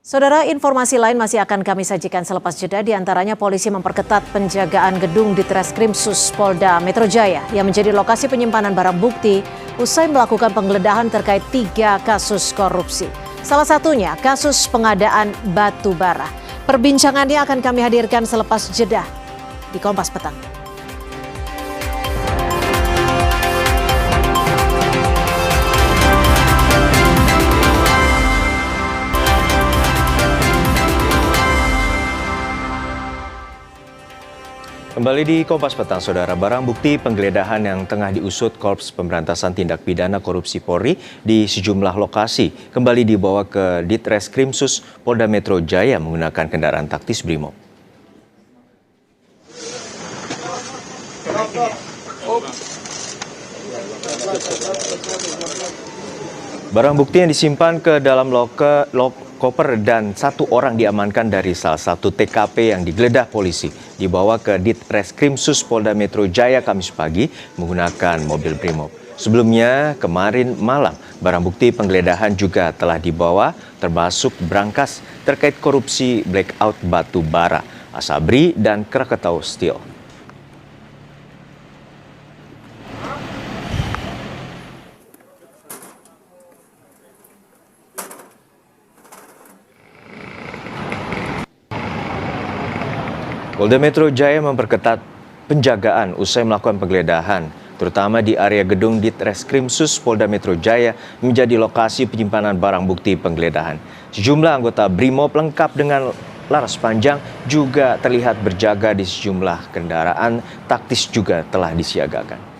Saudara, informasi lain masih akan kami sajikan selepas jeda. Di antaranya polisi memperketat penjagaan gedung di Treskrimsus Polda Metro Jaya yang menjadi lokasi penyimpanan barang bukti usai melakukan penggeledahan terkait 3 kasus korupsi. Salah satunya kasus pengadaan batu bara. Perbincangannya akan kami hadirkan selepas jeda di Kompas Petang. Kembali di Kompas Petang, Saudara. Barang bukti penggeledahan yang tengah diusut Korps Pemberantasan Tindak Pidana Korupsi Polri di sejumlah lokasi kembali dibawa ke Ditreskrimsus Polda Metro Jaya menggunakan kendaraan taktis Brimob. Barang bukti yang disimpan ke dalam koper dan 1 orang diamankan dari salah satu TKP yang digeledah polisi. Dibawa ke Ditreskrimsus Polda Metro Jaya Kamis pagi menggunakan mobil Brimob. Sebelumnya, kemarin malam, barang bukti penggeledahan juga telah dibawa termasuk brankas terkait korupsi blackout batu bara, Asabri, dan Krakatau Steel. Polda Metro Jaya memperketat penjagaan usai melakukan penggeledahan, terutama di area gedung Ditreskrimsus Polda Metro Jaya menjadi lokasi penyimpanan barang bukti penggeledahan. Sejumlah anggota Brimob lengkap dengan laras panjang juga terlihat berjaga di sejumlah kendaraan taktis juga telah disiagakan.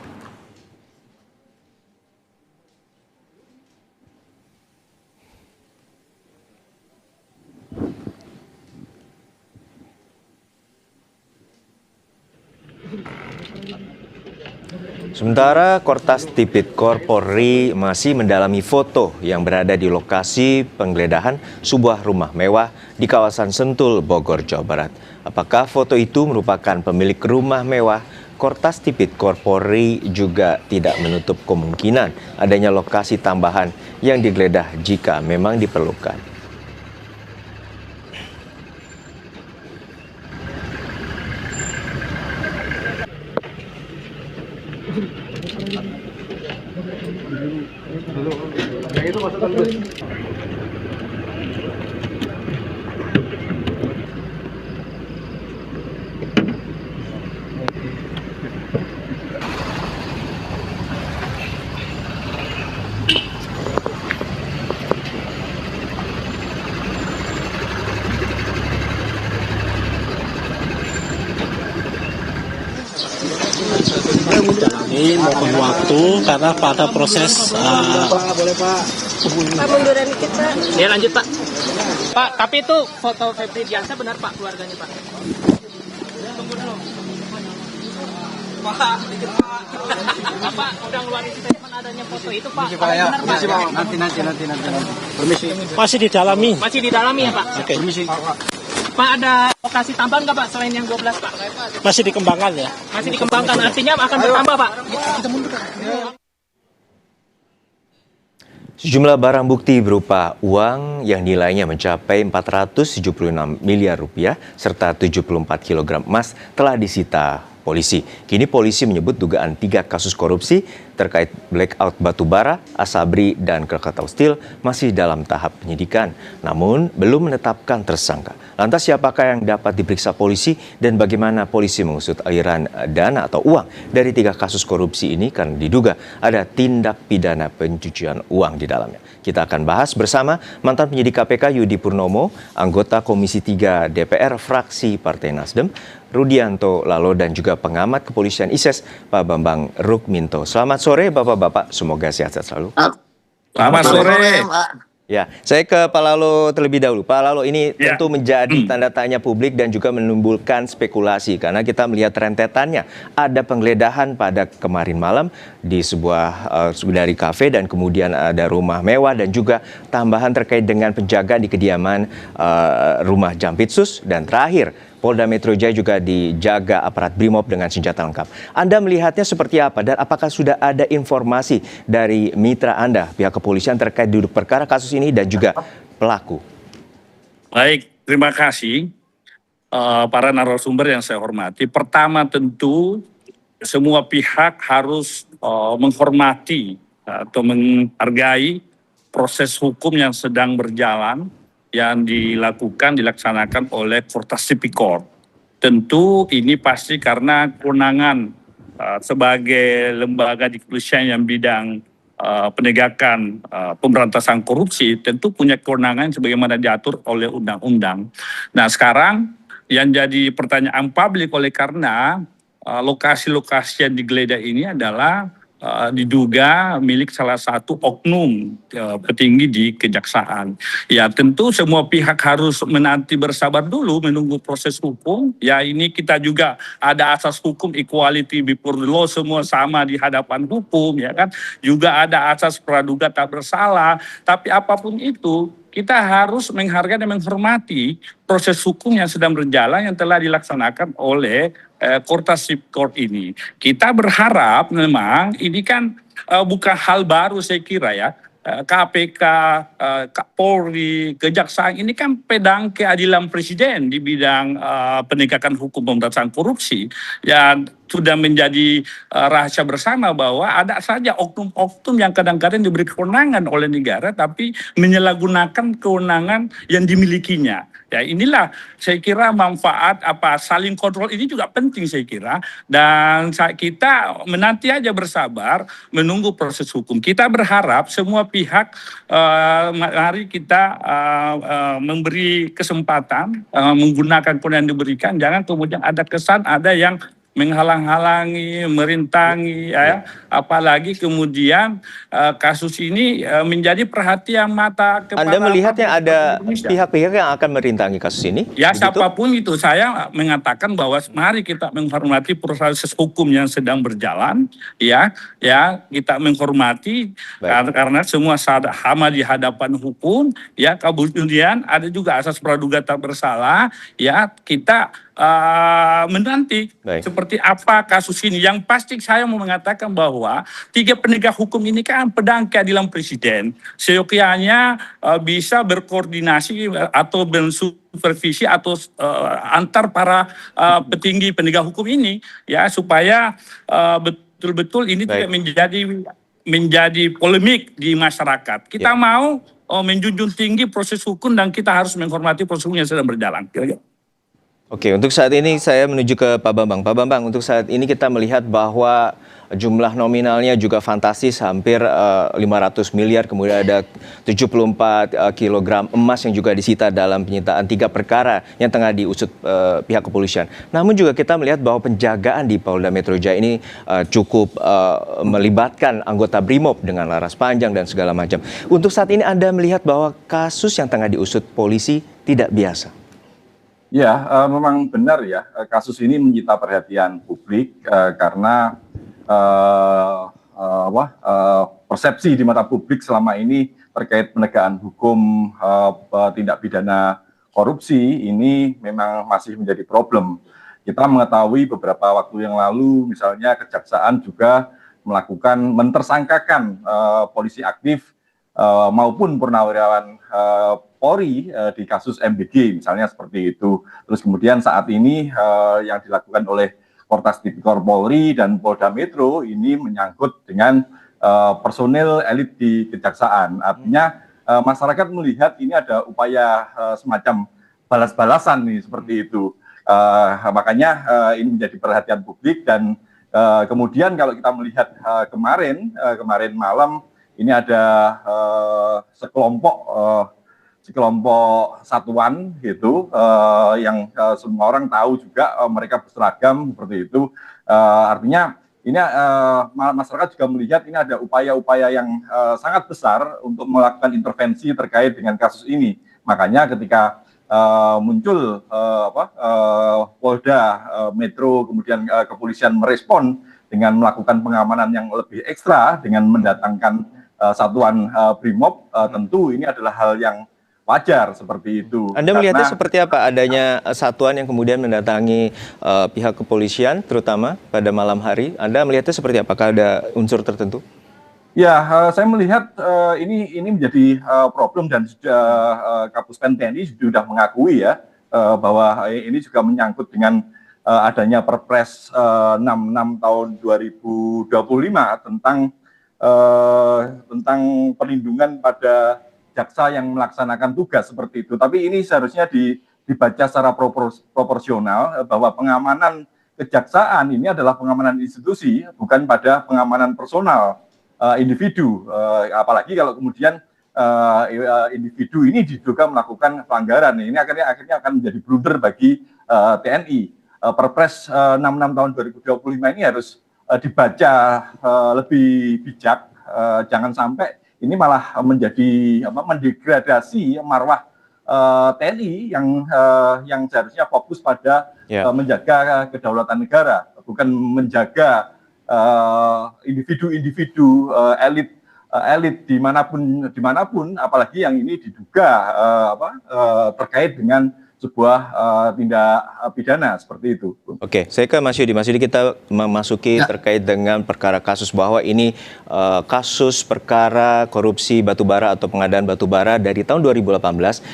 Sementara Kortas Tipikor Polri masih mendalami foto yang berada di lokasi penggeledahan sebuah rumah mewah di kawasan Sentul, Bogor, Jawa Barat. Apakah foto itu merupakan pemilik rumah mewah? Kortas Tipikor Polri juga tidak menutup kemungkinan adanya lokasi tambahan yang digeledah jika memang diperlukan. Ini mohon waktu karena pada proses Pak, munduran kita. ya lanjut Pak. Pak, tapi itu foto Febri Diansyah benar Pak keluarganya Pak? Tunggu dulu. Pak, Bapak udah ngeluarin statement adanya foto itu Pak. Benar Pak? Nanti. Permisi. Masih didalami. Masih didalami ya Pak? Oke. Permisi. Pak, ada lokasi tambahan nggak Pak selain yang 12 Pak? Masih dikembangkan ya? Masih dikembangkan, artinya akan bertambah Pak? Kita mundur. Sejumlah barang bukti berupa uang yang nilainya mencapai 476 miliar rupiah serta 74 kg emas telah disita polisi. Kini polisi menyebut dugaan 3 kasus korupsi terkait blackout batubara, Asabri, dan Krakatau Steel masih dalam tahap penyidikan, namun belum menetapkan tersangka. Lantas siapakah yang dapat diperiksa polisi dan bagaimana polisi mengusut aliran dana atau uang dari 3 kasus korupsi ini karena diduga ada tindak pidana pencucian uang di dalamnya. Kita akan bahas bersama mantan penyidik KPK Yudi Purnomo, anggota Komisi 3 DPR fraksi Partai Nasdem, Rudianto Lalo, dan juga pengamat kepolisian ISES Pak Bambang Rukminto. Selamat sore Bapak-bapak, semoga sehat-sehat selalu. Selamat sore. Ya, saya ke Pak Lalo terlebih dahulu. Pak Lalo, ini tentu menjadi tanda tanya publik dan juga menimbulkan spekulasi karena kita melihat rentetannya. Ada penggeledahan pada kemarin malam di sebuah dari kafe dan kemudian ada rumah mewah dan juga tambahan terkait dengan penjagaan di kediaman rumah Jampitsus dan terakhir Polda Metro Jaya juga dijaga aparat Brimob dengan senjata lengkap. Anda melihatnya seperti apa dan apakah sudah ada informasi dari mitra Anda, pihak kepolisian terkait duduk perkara kasus ini dan juga pelaku? Baik, terima kasih para narasumber yang saya hormati. Pertama tentu semua pihak harus menghormati atau menghargai proses hukum yang sedang berjalan yang dilaksanakan oleh Kortas Tipikor. Tentu ini pasti karena kewenangan sebagai lembaga di kepolisian yang bidang penegakan pemberantasan korupsi tentu punya kewenangan sebagaimana diatur oleh undang-undang. Nah sekarang yang jadi pertanyaan publik oleh karena lokasi-lokasi yang digeledah ini adalah diduga milik salah satu oknum petinggi di kejaksaan. Ya tentu semua pihak harus menanti bersabar dulu menunggu proses hukum. Ya ini kita juga ada asas hukum equality before the law, semua sama di hadapan hukum ya kan. Juga ada asas praduga tak bersalah. Tapi apapun itu kita harus menghargai dan menghormati proses hukum yang sedang berjalan yang telah dilaksanakan oleh Kortas Tipikor ini. Kita berharap memang ini kan bukan hal baru saya kira ya. KPK, Polri, Kejaksaan ini kan pedang keadilan presiden di bidang penegakan hukum pemberantasan korupsi. Dan sudah menjadi rahasia bersama bahwa ada saja oknum-oknum yang kadang-kadang diberi kewenangan oleh negara tapi menyalahgunakan kewenangan yang dimilikinya. Ya inilah saya kira manfaat saling kontrol ini juga penting saya kira dan kita menanti aja bersabar menunggu proses hukum. Kita berharap semua pihak mari kita memberi kesempatan menggunakan kewenangan yang diberikan, jangan kemudian ada kesan ada yang menghalang-halangi, merintangi, ya. Apalagi kemudian kasus ini menjadi perhatian mata kepala. Anda melihatnya ada pihak-pihak yang akan merintangi kasus ini? Ya begitu? Siapapun itu, saya mengatakan bahwa mari kita menghormati proses hukum yang sedang berjalan, ya kita menghormati karena semua sama di hadapan hukum, ya kemudian ada juga asas praduga tak bersalah, ya kita menanti seperti apa kasus ini. Yang pasti saya mau mengatakan bahwa 3 penegak hukum ini kan pedang keadilan presiden. Seyogyanya bisa berkoordinasi atau bersupervisi atau antar para petinggi penegak hukum ini ya supaya betul-betul ini tidak menjadi polemik di masyarakat. Kita mau menjunjung tinggi proses hukum dan kita harus menghormati proses hukum yang sedang berjalan. Oke, untuk saat ini saya menuju ke Pak Bambang. Pak Bambang, untuk saat ini kita melihat bahwa jumlah nominalnya juga fantastis, hampir 500 miliar, kemudian ada 74 kilogram emas yang juga disita dalam penyitaan 3 perkara yang tengah diusut pihak kepolisian. Namun juga kita melihat bahwa penjagaan di Polda Metro Jaya ini cukup melibatkan anggota Brimob dengan laras panjang dan segala macam. Untuk saat ini Anda melihat bahwa kasus yang tengah diusut polisi tidak biasa. Ya, memang benar ya, kasus ini menyita perhatian publik karena persepsi di mata publik selama ini terkait penegakan hukum tindak pidana korupsi ini memang masih menjadi problem. Kita mengetahui beberapa waktu yang lalu misalnya Kejaksaan juga mentersangkakan polisi aktif maupun purnawirawan Polri di kasus MBG misalnya seperti itu. Terus kemudian saat ini yang dilakukan oleh Kortas Tipikor Polri dan Polda Metro ini menyangkut dengan personil elit di Kejaksaan. Artinya masyarakat melihat ini ada upaya semacam balas-balasan nih seperti itu. Makanya ini menjadi perhatian publik dan kemudian kalau kita melihat kemarin malam ini ada sekelompok satuan gitu yang semua orang tahu juga mereka berseragam seperti itu. Artinya ini masyarakat juga melihat ini ada upaya-upaya yang sangat besar untuk melakukan intervensi terkait dengan kasus ini. Makanya ketika muncul Polda Metro, kemudian kepolisian merespon dengan melakukan pengamanan yang lebih ekstra dengan mendatangkan satuan Brimob, tentu ini adalah hal yang wajar seperti itu. Anda melihatnya seperti apa adanya satuan yang kemudian mendatangi pihak kepolisian, terutama pada malam hari? Anda melihatnya seperti apa? Apakah ada unsur tertentu? Ya, saya melihat ini menjadi problem dan Kapus Pen TNI sudah mengakui ya bahwa ini juga menyangkut dengan adanya Perpres 66 tahun 2025 tentang perlindungan pada jaksa yang melaksanakan tugas seperti itu. Tapi ini seharusnya dibaca secara proporsional bahwa pengamanan kejaksaan ini adalah pengamanan institusi, bukan pada pengamanan personal individu. Apalagi kalau kemudian individu ini diduga melakukan pelanggaran. Ini akhirnya akan menjadi blunder bagi TNI. Perpres 66 tahun 2025 ini harus dibaca lebih bijak, jangan sampai ini malah menjadi mendegradasi marwah TNI yang seharusnya fokus pada menjaga kedaulatan negara, bukan menjaga individu-individu elit dimanapun, apalagi yang ini diduga terkait dengan sebuah tindak pidana seperti itu. Oke, saya ke Mas Yudi. Mas Yudi, kita memasuki terkait dengan perkara kasus bahwa ini kasus perkara korupsi batubara atau pengadaan batubara dari tahun 2018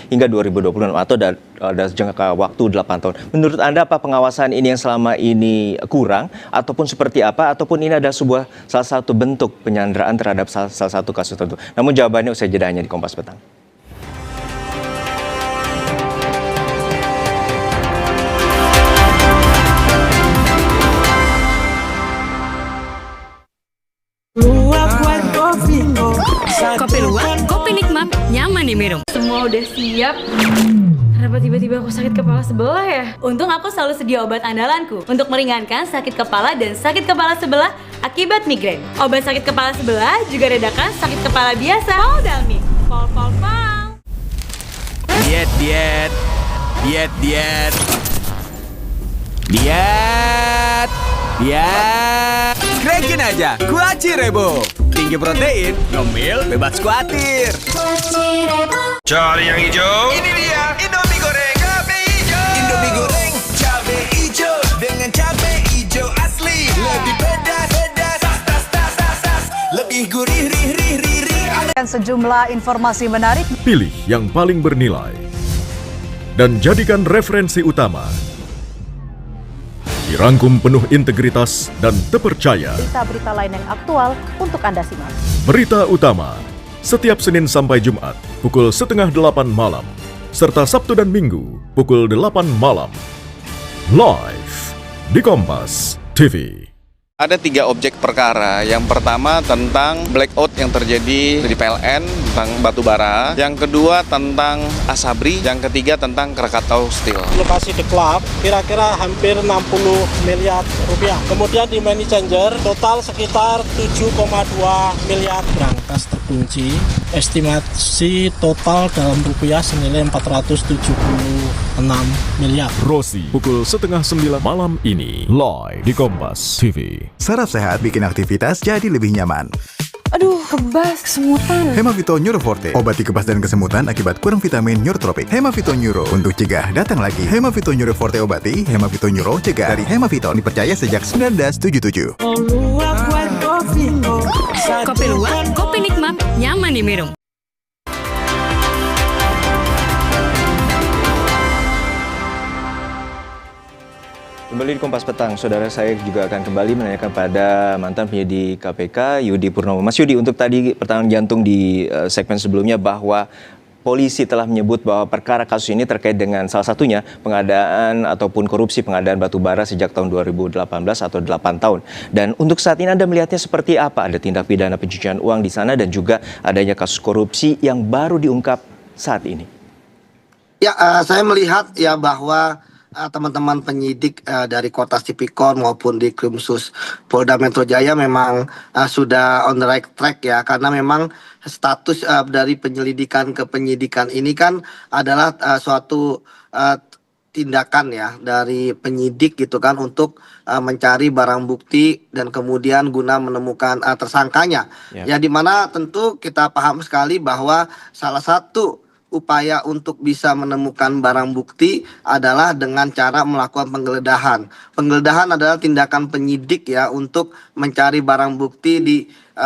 hingga 2026 atau ada jangka waktu 8 tahun. Menurut Anda apa pengawasan ini yang selama ini kurang ataupun seperti apa, ataupun ini adalah salah satu bentuk penyanderaan terhadap salah satu kasus tertentu? Namun jawabannya usai jeda hanya di Kompas Petang. Kopi luwak, kopi nikmat, nyaman diminum. Semua udah siap. Kenapa tiba-tiba aku sakit kepala sebelah ya? Untung aku selalu sedia obat andalanku untuk meringankan sakit kepala dan sakit kepala sebelah akibat migrain. Obat sakit kepala sebelah juga redakan sakit kepala biasa. Paldalmi, pol. Diet. Krekin aja, Kuaci Rebo. Tinggi protein, ngemil, bebas khawatir. Cari yang hijau. Ini dia, Indomie goreng cabe hijau. Indomie goreng cabe hijau dengan cabe hijau asli. Lebih pedas, lebih gurih, rih. Dan sejumlah informasi menarik. Pilih yang paling bernilai dan jadikan referensi utama. Dirangkum penuh integritas dan terpercaya. Berita-berita lain yang aktual untuk Anda simak. Berita Utama, setiap Senin sampai Jumat, pukul 7:30 malam. Serta Sabtu dan Minggu, pukul 8 malam. Live di Kompas TV. Ada 3 objek perkara. Yang pertama tentang blackout yang terjadi di PLN tentang batubara. Yang kedua tentang Asabri. Yang ketiga tentang Krakatau Steel. Lokasi The Club kira-kira hampir 60 miliar rupiah. Kemudian di Money Changer total sekitar 7,2 miliar. Brankas terkunci. Estimasi total dalam rupiah senilai 476 miliar. Rosi, pukul 8:30 malam ini. Live di Kompas TV. Saraf sehat bikin aktivitas jadi lebih nyaman. Aduh, kebas, kesemutan. Hemavito Neuroforte, obati kebas dan kesemutan akibat kurang vitamin neurotropik. Hemavito Neuro, untuk cegah datang lagi. Hemavito Neuroforte obati, Hemavito Neuro cegah. Dari Hemavito, dipercaya sejak 1977. Kopi luwak, kopi nikmat, nyaman diminum. Kembali di Kompas Petang, saudara, saya juga akan kembali menanyakan pada mantan penyidik KPK Yudi Purnomo. Mas Yudi, untuk tadi pertanyaan jantung di segmen sebelumnya bahwa polisi telah menyebut bahwa perkara kasus ini terkait dengan salah satunya pengadaan ataupun korupsi pengadaan batubara sejak tahun 2018 atau 8 tahun. Dan untuk saat ini Anda melihatnya seperti apa? Ada tindak pidana pencucian uang di sana dan juga adanya kasus korupsi yang baru diungkap saat ini. Ya, saya melihat ya bahwa teman-teman penyidik dari Kortas Tipikor maupun di Krimsus Polda Metro Jaya memang sudah on the right track ya, karena memang status dari penyelidikan ke penyidikan ini kan adalah suatu tindakan ya dari penyidik gitu kan untuk mencari barang bukti dan kemudian guna menemukan tersangkanya. Ya, dimana tentu kita paham sekali bahwa salah satu upaya untuk bisa menemukan barang bukti adalah dengan cara melakukan penggeledahan. Penggeledahan adalah tindakan penyidik ya untuk mencari barang bukti di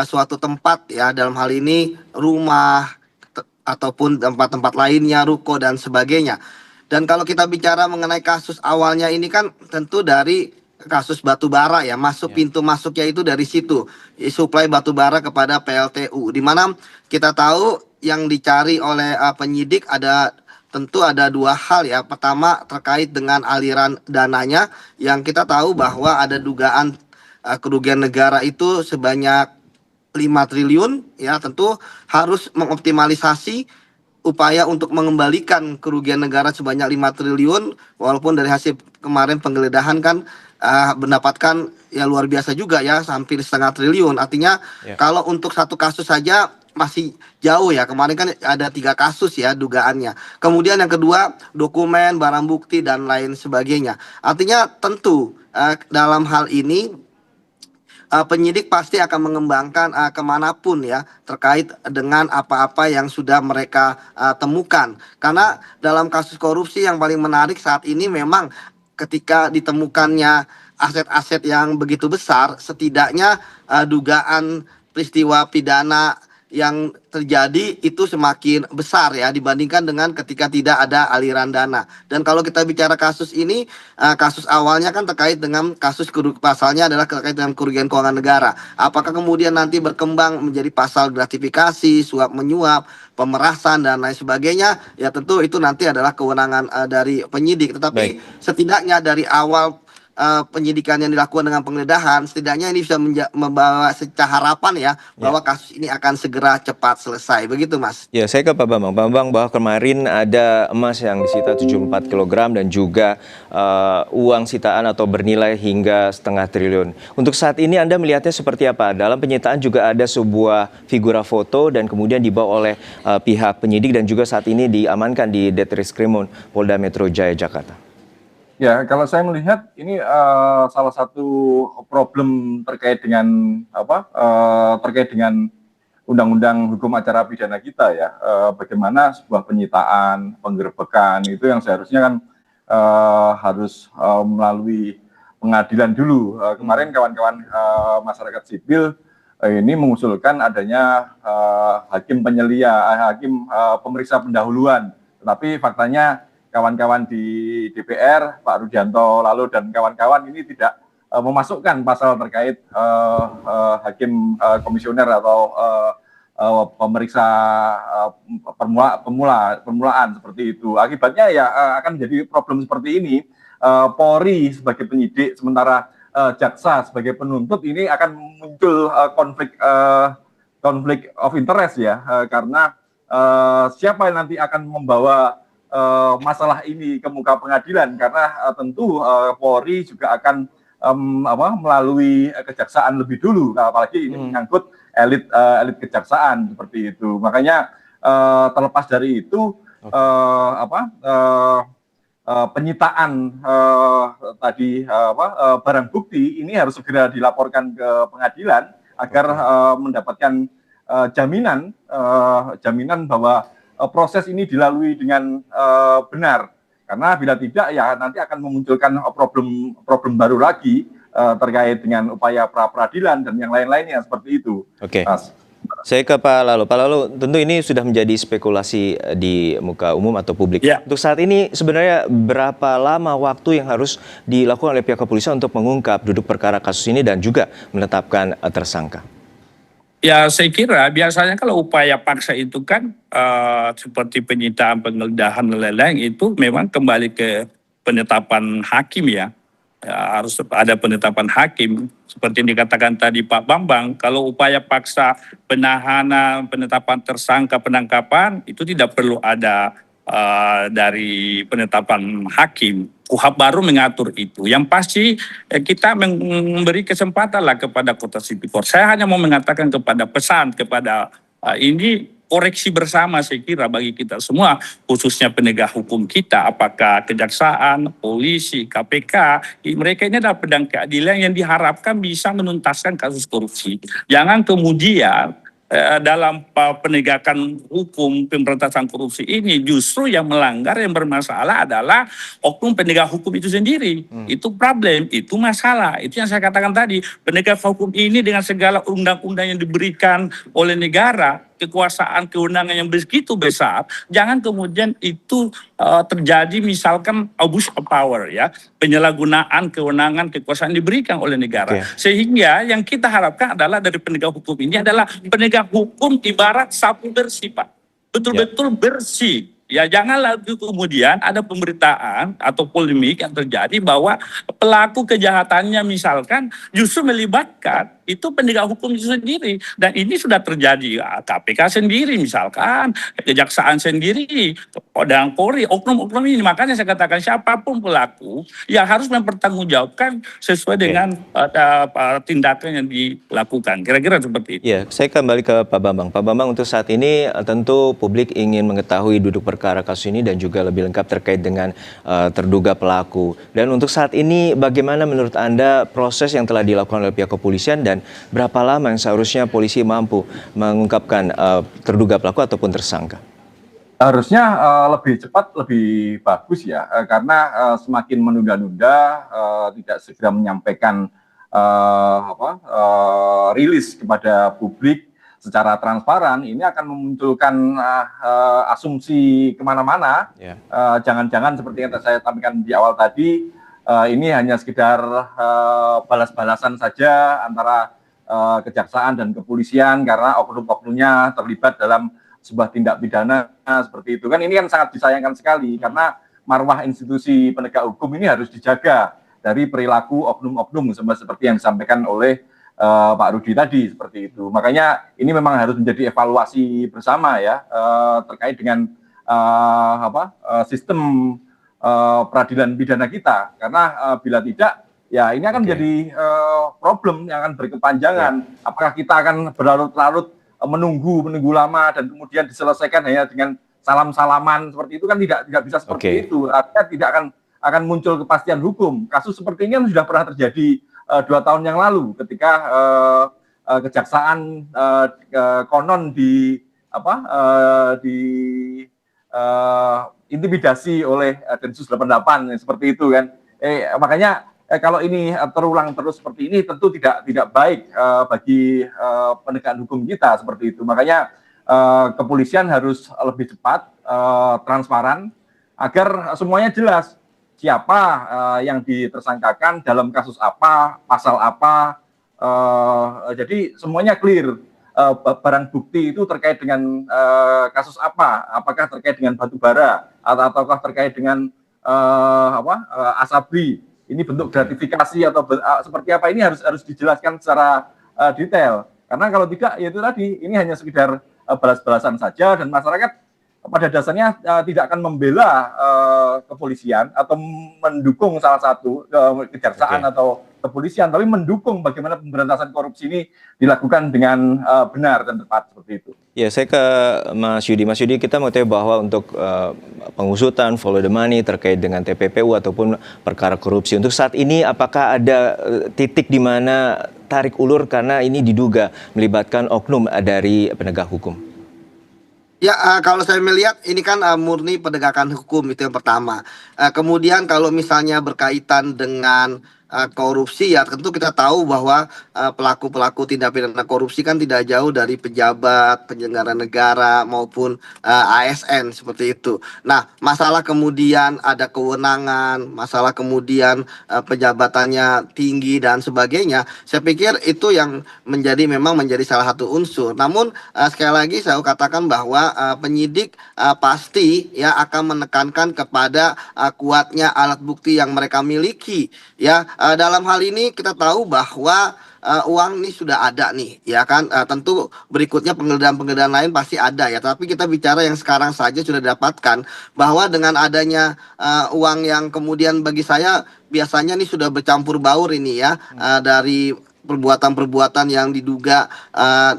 suatu tempat ya, dalam hal ini rumah ataupun tempat-tempat lainnya, ruko dan sebagainya. Dan kalau kita bicara mengenai kasus awalnya ini kan tentu dari kasus batu bara ya, pintu masuknya itu dari situ, suplai batu bara kepada PLTU, di mana kita tahu yang dicari oleh penyidik tentu ada dua hal ya. Pertama terkait dengan aliran dananya, yang kita tahu bahwa ada dugaan kerugian negara itu sebanyak 5 triliun ya, tentu harus mengoptimalisasi upaya untuk mengembalikan kerugian negara sebanyak 5 triliun, walaupun dari hasil kemarin penggeledahan kan mendapatkan ya luar biasa juga ya, hampir setengah triliun. Artinya kalau untuk satu kasus saja masih jauh ya, kemarin kan ada 3 kasus ya dugaannya. Kemudian yang kedua dokumen, barang bukti dan lain sebagainya. Artinya tentu dalam hal ini penyidik pasti akan mengembangkan kemanapun ya terkait dengan apa-apa yang sudah mereka temukan. Karena dalam kasus korupsi yang paling menarik saat ini memang ketika ditemukannya aset-aset yang begitu besar, setidaknya dugaan peristiwa pidana yang terjadi itu semakin besar ya dibandingkan dengan ketika tidak ada aliran dana. Dan kalau kita bicara kasus ini, kasus awalnya kan terkait dengan pasalnya adalah terkait dengan kerugian keuangan negara. Apakah kemudian nanti berkembang menjadi pasal gratifikasi, suap menyuap, pemerasan dan lain sebagainya, ya tentu itu nanti adalah kewenangan dari penyidik. Tetapi setidaknya dari awal penyidikan yang dilakukan dengan penggeledahan, setidaknya ini bisa membawa harapan ya bahwa kasus ini akan segera cepat selesai. Begitu Mas. Ya, saya ke Pak Bambang. Pak Bambang, bahwa kemarin ada emas yang disita 74 kg dan juga uang sitaan atau bernilai hingga setengah triliun. Untuk saat ini Anda melihatnya seperti apa? Dalam penyitaan juga ada sebuah figura foto dan kemudian dibawa oleh pihak penyidik dan juga saat ini diamankan di Ditreskrimum Polda Metro Jaya Jakarta. Ya, kalau saya melihat ini salah satu problem terkait dengan terkait dengan undang-undang hukum acara pidana kita ya. Bagaimana sebuah penyitaan, penggerbekan itu yang seharusnya kan harus melalui pengadilan dulu. Kemarin kawan-kawan masyarakat sipil ini mengusulkan adanya hakim pemeriksa pendahuluan. Tetapi faktanya kawan-kawan di DPR, Pak Rudianto lalu dan kawan-kawan ini tidak memasukkan pasal terkait hakim komisioner atau pemeriksa permulaan seperti itu. Akibatnya ya akan menjadi problem seperti ini. Polri sebagai penyidik sementara jaksa sebagai penuntut ini akan muncul konflik of interest ya, karena siapa yang nanti akan membawa masalah ini ke muka pengadilan, karena tentu Polri juga akan melalui kejaksaan lebih dulu, apalagi ini menyangkut elit kejaksaan seperti itu. Makanya terlepas dari itu penyitaan barang bukti ini harus segera dilaporkan ke pengadilan agar mendapatkan jaminan bahwa proses ini dilalui dengan benar, karena bila tidak ya nanti akan memunculkan problem baru lagi terkait dengan upaya pra peradilan dan yang lain-lainnya seperti itu. Oke. Saya ke Pak Lalu. Pak Lalu, tentu ini sudah menjadi spekulasi di muka umum atau publik. Untuk saat ini sebenarnya berapa lama waktu yang harus dilakukan oleh pihak kepolisian untuk mengungkap duduk perkara kasus ini dan juga menetapkan tersangka? Ya, saya kira biasanya kalau upaya paksa itu kan seperti penyitaan, penggeledahan, dan lain-lain itu memang kembali ke penetapan hakim ya. Harus ada penetapan hakim. Seperti yang dikatakan tadi Pak Bambang, kalau upaya paksa penahanan, penetapan tersangka, penangkapan, itu tidak perlu ada dari penetapan hakim. KUHP baru mengatur itu. Yang pasti kita memberi kesempatan lah kepada Kota Tipikor. Saya hanya mau mengatakan pesan kepada ini koreksi bersama saya kira bagi kita semua, khususnya penegak hukum kita, apakah kejaksaan, polisi, KPK, mereka ini adalah pedang keadilan yang diharapkan bisa menuntaskan kasus korupsi. Jangan kemudian dalam penegakan hukum pemberantasan korupsi ini justru yang melanggar, yang bermasalah adalah oknum penegak hukum itu sendiri. Itu problem, itu masalah. Itu yang saya katakan tadi, penegak hukum ini dengan segala undang-undang yang diberikan oleh negara, kekuasaan, kewenangan yang begitu besar, jangan kemudian itu terjadi misalkan abuse of power, ya, penyalahgunaan kewenangan kekuasaan diberikan oleh negara. Sehingga yang kita harapkan adalah dari penegak hukum ini adalah penegak hukum ibarat sapu bersih, Pak. Betul-betul bersih. Ya, jangan lagi kemudian ada pemberitaan atau polemik yang terjadi bahwa pelaku kejahatannya misalkan justru melibatkan itu penegak hukum itu sendiri. Dan ini sudah terjadi, KPK sendiri misalkan, kejaksaan sendiri, dan Polri, oknum-oknum ini. Makanya saya katakan siapapun pelaku ya harus mempertanggungjawabkan sesuai dengan tindakan yang dilakukan. Kira-kira seperti itu. Ya, saya kembali ke Pak Bambang. Pak Bambang, untuk saat ini tentu publik ingin mengetahui duduk perkara kasus ini dan juga lebih lengkap terkait dengan terduga pelaku. Dan untuk saat ini bagaimana menurut Anda proses yang telah dilakukan oleh pihak kepolisian dan berapa lama yang seharusnya polisi mampu mengungkapkan terduga pelaku ataupun tersangka? Harusnya lebih cepat, lebih bagus ya, karena semakin menunda-nunda, tidak segera menyampaikan rilis kepada publik secara transparan, ini akan memunculkan asumsi kemana-mana. Jangan-jangan seperti yang saya sampaikan di awal tadi, ini hanya sekedar balas-balasan saja antara kejaksaan dan kepolisian karena oknum-oknumnya terlibat dalam sebuah tindak pidana seperti itu. Kan ini kan sangat disayangkan sekali karena marwah institusi penegak hukum ini harus dijaga dari perilaku oknum-oknum seperti yang disampaikan oleh Pak Rudi tadi seperti itu. Makanya ini memang harus menjadi evaluasi bersama ya terkait dengan sistem peradilan pidana kita, karena bila tidak ya ini akan menjadi problem yang akan berkepanjangan. Apakah kita akan berlarut-larut menunggu lama dan kemudian diselesaikan hanya dengan salam-salaman seperti itu, kan tidak bisa seperti itu. Artinya tidak akan muncul kepastian hukum. Kasus seperti ini kan sudah pernah terjadi 2 tahun yang lalu ketika kejaksaan konon intimidasi oleh Densus 88 seperti itu kan. Makanya kalau ini terulang terus seperti ini tentu tidak baik bagi penegakan hukum kita seperti itu. Makanya kepolisian harus lebih cepat, transparan agar semuanya jelas siapa yang ditersangkakan dalam kasus apa, pasal apa. Jadi semuanya clear. Barang bukti itu terkait dengan kasus apa, apakah terkait dengan batu bara ataukah terkait dengan asabri, ini bentuk gratifikasi atau seperti apa, ini harus dijelaskan secara detail, karena kalau tidak ya itu tadi, ini hanya sekedar balas-balasan saja dan masyarakat pada dasarnya tidak akan membela kepolisian atau mendukung salah satu kejaksaan atau kepolisian, tapi mendukung bagaimana pemberantasan korupsi ini dilakukan dengan benar dan tepat seperti itu. Ya, saya ke Mas Yudi. Mas Yudi, kita mau tahu bahwa untuk pengusutan follow the money terkait dengan TPPU ataupun perkara korupsi, untuk saat ini apakah ada titik di mana tarik ulur karena ini diduga melibatkan oknum dari penegak hukum? Ya, kalau saya melihat ini kan murni penegakan hukum, itu yang pertama. Kemudian kalau misalnya berkaitan dengan korupsi, ya tentu kita tahu bahwa pelaku-pelaku tindak pidana korupsi kan tidak jauh dari pejabat, penyelenggara negara maupun ASN seperti itu. Nah, masalah kemudian ada kewenangan, masalah kemudian pejabatannya tinggi dan sebagainya, saya pikir itu yang memang menjadi salah satu unsur. Namun sekali lagi saya katakan bahwa penyidik pasti ya akan menekankan kepada kuatnya alat bukti yang mereka miliki ya. Dalam hal ini kita tahu bahwa uang nih sudah ada nih, ya kan. Tentu berikutnya penggeledahan-penggeledahan lain pasti ada ya. Tapi kita bicara yang sekarang saja sudah didapatkan bahwa dengan adanya uang yang kemudian bagi saya biasanya nih sudah bercampur baur ini ya, dari perbuatan-perbuatan yang diduga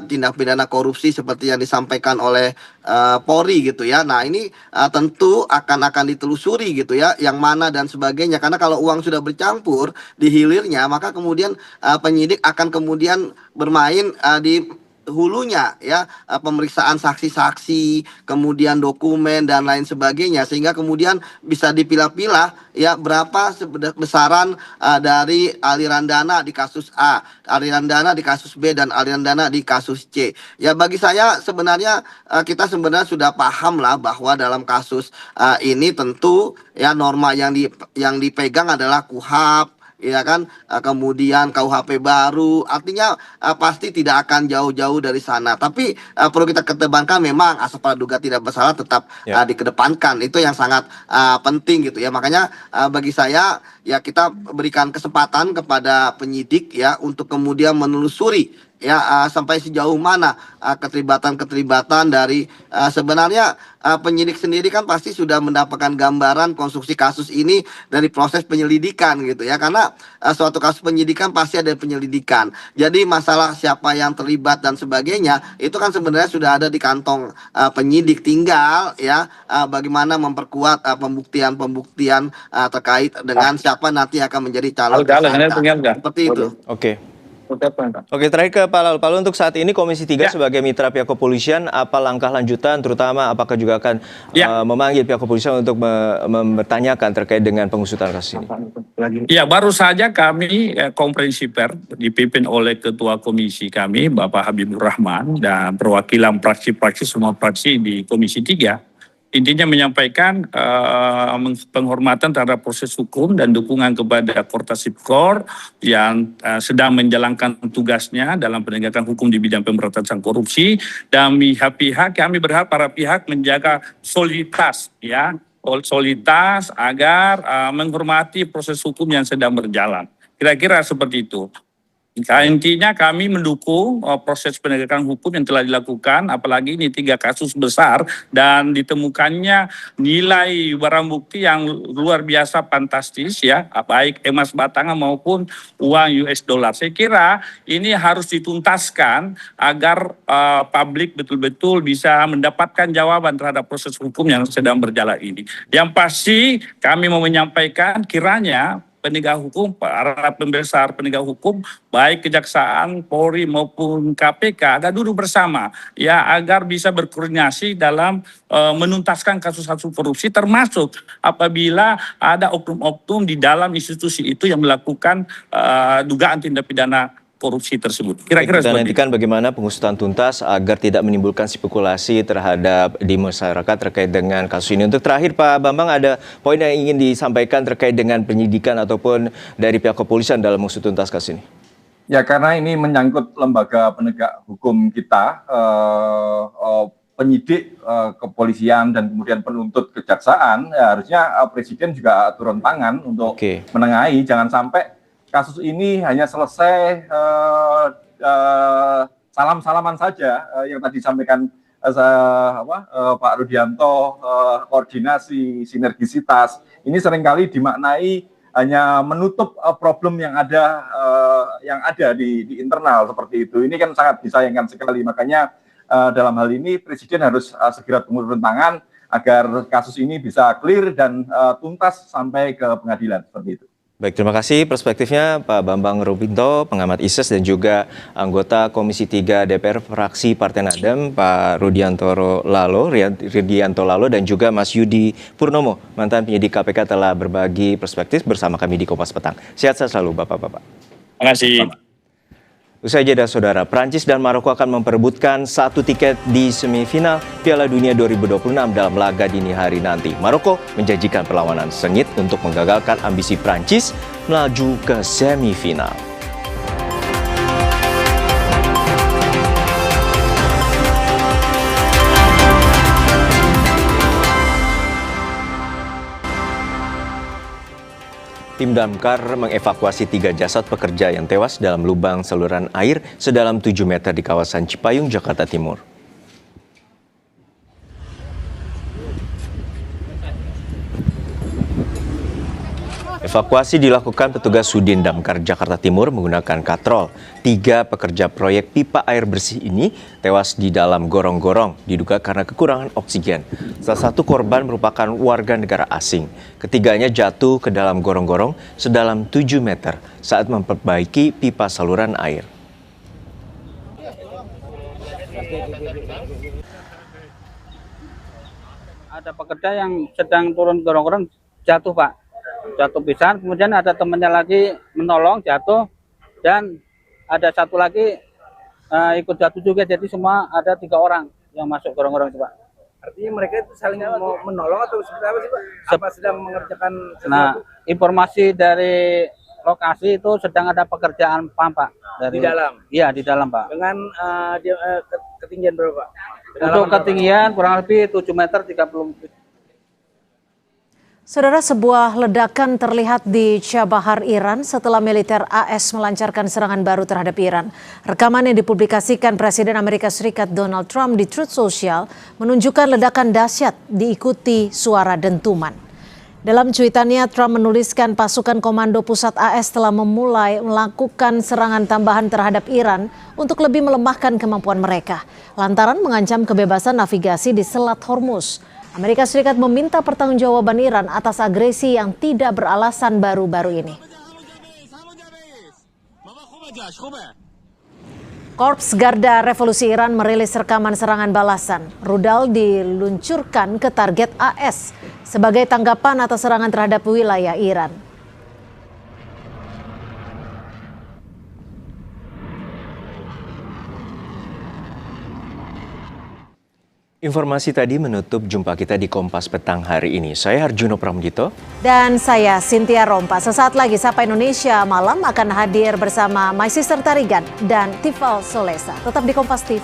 tindak pidana korupsi seperti yang disampaikan oleh Polri gitu ya. Nah ini tentu akan ditelusuri gitu ya, yang mana dan sebagainya. Karena kalau uang sudah bercampur di hilirnya, maka kemudian penyidik akan kemudian bermain di hulunya ya, pemeriksaan saksi-saksi, kemudian dokumen dan lain sebagainya, sehingga kemudian bisa dipilah-pilah ya berapa besaran dari aliran dana di kasus A, aliran dana di kasus B, dan aliran dana di kasus C. Ya bagi saya sebenarnya kita sebenarnya sudah paham lah bahwa dalam kasus ini tentu ya norma yang dipegang adalah KUHP, ya kan, kemudian KUHP baru, artinya pasti tidak akan jauh-jauh dari sana. Tapi perlu kita kedepankan, memang asas praduga tidak bersalah tetap dikedepankan, itu yang sangat penting gitu ya. Makanya bagi saya ya kita berikan kesempatan kepada penyidik ya untuk kemudian menelusuri ya sampai sejauh mana keterlibatan dari sebenarnya penyidik sendiri kan pasti sudah mendapatkan gambaran konstruksi kasus ini dari proses penyelidikan gitu ya. Karena suatu kasus penyidikan pasti ada penyelidikan. Jadi masalah siapa yang terlibat dan sebagainya itu kan sebenarnya sudah ada di kantong penyidik, tinggal ya bagaimana memperkuat pembuktian terkait dengan siapa nanti akan menjadi calon tersangka. Seperti itu. Oke, terakhir ke Pak Lalu. Pak Lalu, untuk saat ini Komisi 3 sebagai mitra pihak kepolisian, apa langkah lanjutan, terutama apakah juga akan memanggil pihak kepolisian untuk mempertanyakan terkait dengan pengusutan kasus ini? Ya, baru saja kami konferensi pers dipimpin oleh Ketua Komisi kami, Bapak Habibur Rahman, dan perwakilan praksi-praksi semua praksi di Komisi 3. Intinya menyampaikan penghormatan terhadap proses hukum dan dukungan kepada Kortas Tipikor yang sedang menjalankan tugasnya dalam penegakan hukum di bidang pemberantasan korupsi, dan pihak-pihak kami berharap para pihak menjaga soliditas ya, soliditas agar menghormati proses hukum yang sedang berjalan. Kira-kira seperti itu. Intinya kami mendukung proses penegakan hukum yang telah dilakukan, apalagi ini 3 kasus besar dan ditemukannya nilai barang bukti yang luar biasa fantastis ya, baik emas batangan maupun uang US dollar. Saya kira ini harus dituntaskan agar publik betul-betul bisa mendapatkan jawaban terhadap proses hukum yang sedang berjalan ini. Yang pasti kami mau menyampaikan kiranya penegak hukum, para pembesar penegak hukum, baik Kejaksaan, Polri maupun KPK, agar duduk bersama ya, agar bisa berkoordinasi dalam menuntaskan kasus-kasus korupsi, termasuk apabila ada oknum-oknum di dalam institusi itu yang melakukan dugaan tindak pidana korupsi tersebut. Kira-kira kita nantikan bagaimana pengusutan tuntas agar tidak menimbulkan spekulasi terhadap di masyarakat terkait dengan kasus ini. Untuk terakhir Pak Bambang, ada poin yang ingin disampaikan terkait dengan penyidikan ataupun dari pihak kepolisian dalam mengusut tuntas kasus ini? Ya, karena ini menyangkut lembaga penegak hukum kita, penyidik kepolisian dan kemudian penuntut kejaksaan, ya harusnya Presiden juga turun tangan untuk menengahi, jangan sampai kasus ini hanya selesai salam-salaman saja yang tadi disampaikan Pak Rudianto, koordinasi, sinergisitas. Ini seringkali dimaknai hanya menutup problem yang ada di internal seperti itu. Ini kan sangat disayangkan sekali. Makanya dalam hal ini Presiden harus segera turun tangan agar kasus ini bisa clear dan tuntas sampai ke pengadilan seperti itu. Baik, terima kasih perspektifnya Pak Bambang Rubinto, pengamat ISIS dan juga anggota Komisi 3 DPR fraksi Partai Nasdem, Pak Rudianto Lalo dan juga Mas Yudi Purnomo, mantan penyidik KPK, telah berbagi perspektif bersama kami di Kompas Petang. Sehat selalu Bapak-bapak. Terima kasih. Usai jeda saudara, Prancis dan Maroko akan memperebutkan 1 tiket di semifinal Piala Dunia 2026 dalam laga dini hari nanti. Maroko menjanjikan perlawanan sengit untuk menggagalkan ambisi Prancis melaju ke semifinal. Tim damkar mengevakuasi 3 jasad pekerja yang tewas dalam lubang saluran air sedalam 7 meter di kawasan Cipayung, Jakarta Timur. Evakuasi dilakukan petugas Sudin Damkar Jakarta Timur menggunakan katrol. 3 pekerja proyek pipa air bersih ini tewas di dalam gorong-gorong, diduga karena kekurangan oksigen. Salah satu korban merupakan warga negara asing. Ketiganya jatuh ke dalam gorong-gorong sedalam 7 meter saat memperbaiki pipa saluran air. Ada pekerja yang sedang turun gorong-gorong jatuh, Pak. Jatuh pisan, kemudian ada temannya lagi menolong jatuh, dan ada satu lagi ikut jatuh juga. Jadi semua ada 3 orang yang masuk gorong-gorong itu, Pak. Artinya mereka itu saling mau menolong atau seperti apa sih, Pak? Apa sedang mengerjakan sesuatu? Nah, informasi dari lokasi itu sedang ada pekerjaan pam, Pak. Di dalam? Iya, di dalam, Pak. Dengan ketinggian berapa, Pak? Untuk ketinggian kurang lebih 7 meter 30. Saudara, sebuah ledakan terlihat di Chabahar, Iran setelah militer AS melancarkan serangan baru terhadap Iran. Rekaman yang dipublikasikan Presiden Amerika Serikat Donald Trump di Truth Social menunjukkan ledakan dahsyat diikuti suara dentuman. Dalam cuitannya, Trump menuliskan pasukan komando pusat AS telah memulai melakukan serangan tambahan terhadap Iran untuk lebih melemahkan kemampuan mereka, lantaran mengancam kebebasan navigasi di Selat Hormuz. Amerika Serikat meminta pertanggungjawaban Iran atas agresi yang tidak beralasan baru-baru ini. Korps Garda Revolusi Iran merilis rekaman serangan balasan. Rudal diluncurkan ke target AS sebagai tanggapan atas serangan terhadap wilayah Iran. Informasi tadi menutup jumpa kita di Kompas Petang hari ini. Saya Harjuno Pramudito. Dan saya Cynthia Rompa. Sesaat lagi Sapa Indonesia Malam akan hadir bersama My Sister Tarigan dan Tifal Solesa. Tetap di Kompas TV.